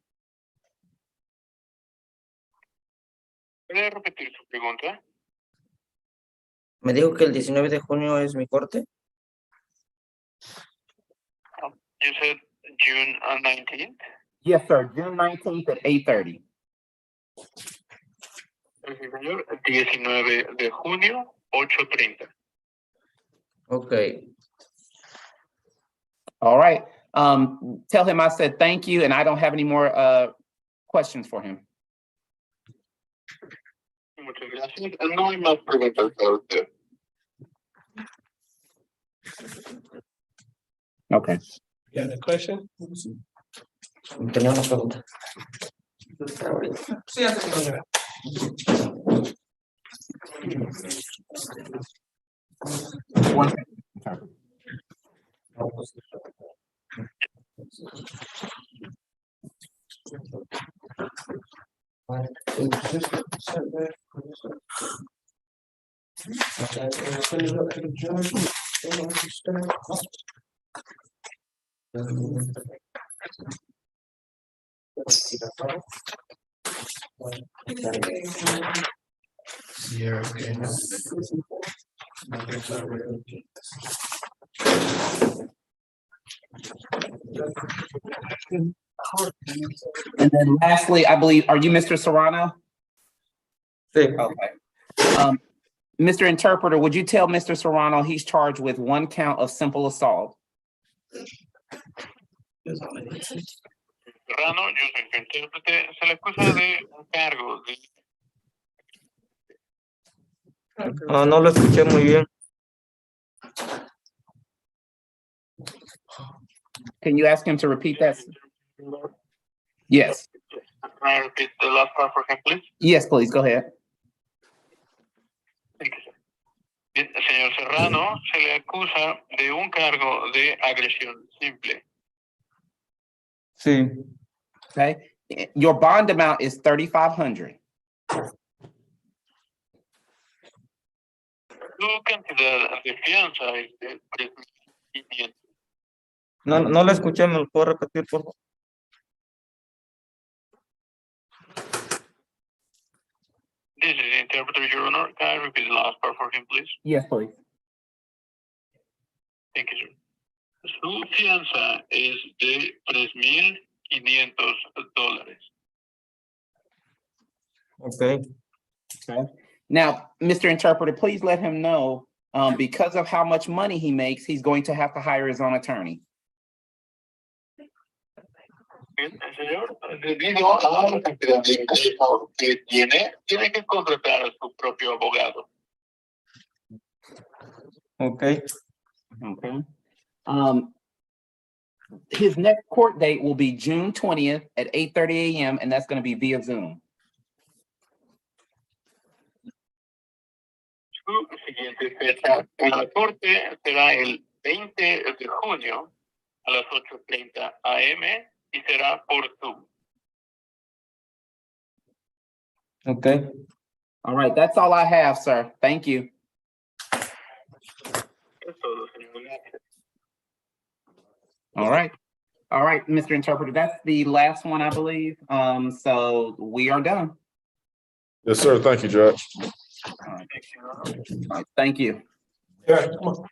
¿Puede repetir su pregunta? Me dijo que el 19 de junio es mi corte. You said June 19th? Yes, sir. June 19th at 8:30. Sí, señor. 19 de junio, 8:30. Okay. All right. Tell him I said thank you and I don't have any more questions for him. Muchas gracias. No hay más preguntas para usted. Okay. You got a question? Tenía una pregunta. And then lastly, I believe, are you Mr. Serrano? Okay. Mr. Interpreter, would you tell Mr. Serrano he's charged with 1 count of simple assault? Serrano, yo soy su intérprete, se le acusa de un cargo de... No lo escuché muy bien. Can you ask him to repeat that? Yes. Can I repeat the last part for him, please? Yes, please, go ahead. Thank you, sir. Bien, señor Serrano, se le acusa de un cargo de agresión simple. Sí. Okay. Your bond amount is $3,500. Su cantidad de fianza es de 3,500. No lo escuché, ¿me lo puedo repetir, por favor? This is the interpreter, Your Honor. Can I repeat the last part for him, please? Yes, please. Thank you, sir. Su fianza es de $3,500. Okay. Okay. Now, Mr. Interpreter, please let him know, because of how much money he makes, he's going to have to hire his own attorney. Bien, señor, debido a la cantidad de ingresos que tiene que contratar a su propio abogado. Okay. Okay. His next court date will be June 20th at 8:30 a.m. and that's going to be via Zoom. Su siguiente fecha en la corte será el 20 de junio a las 8:30 a.m. y será por Zoom. Okay. All right, that's all I have, sir. Thank you. Es todo, señor. Gracias. All right. All right, Mr. Interpreter, that's the last one, I believe. So we are done. Yes, sir. Thank you, Judge. All right. All right, thank you. Yeah, come on.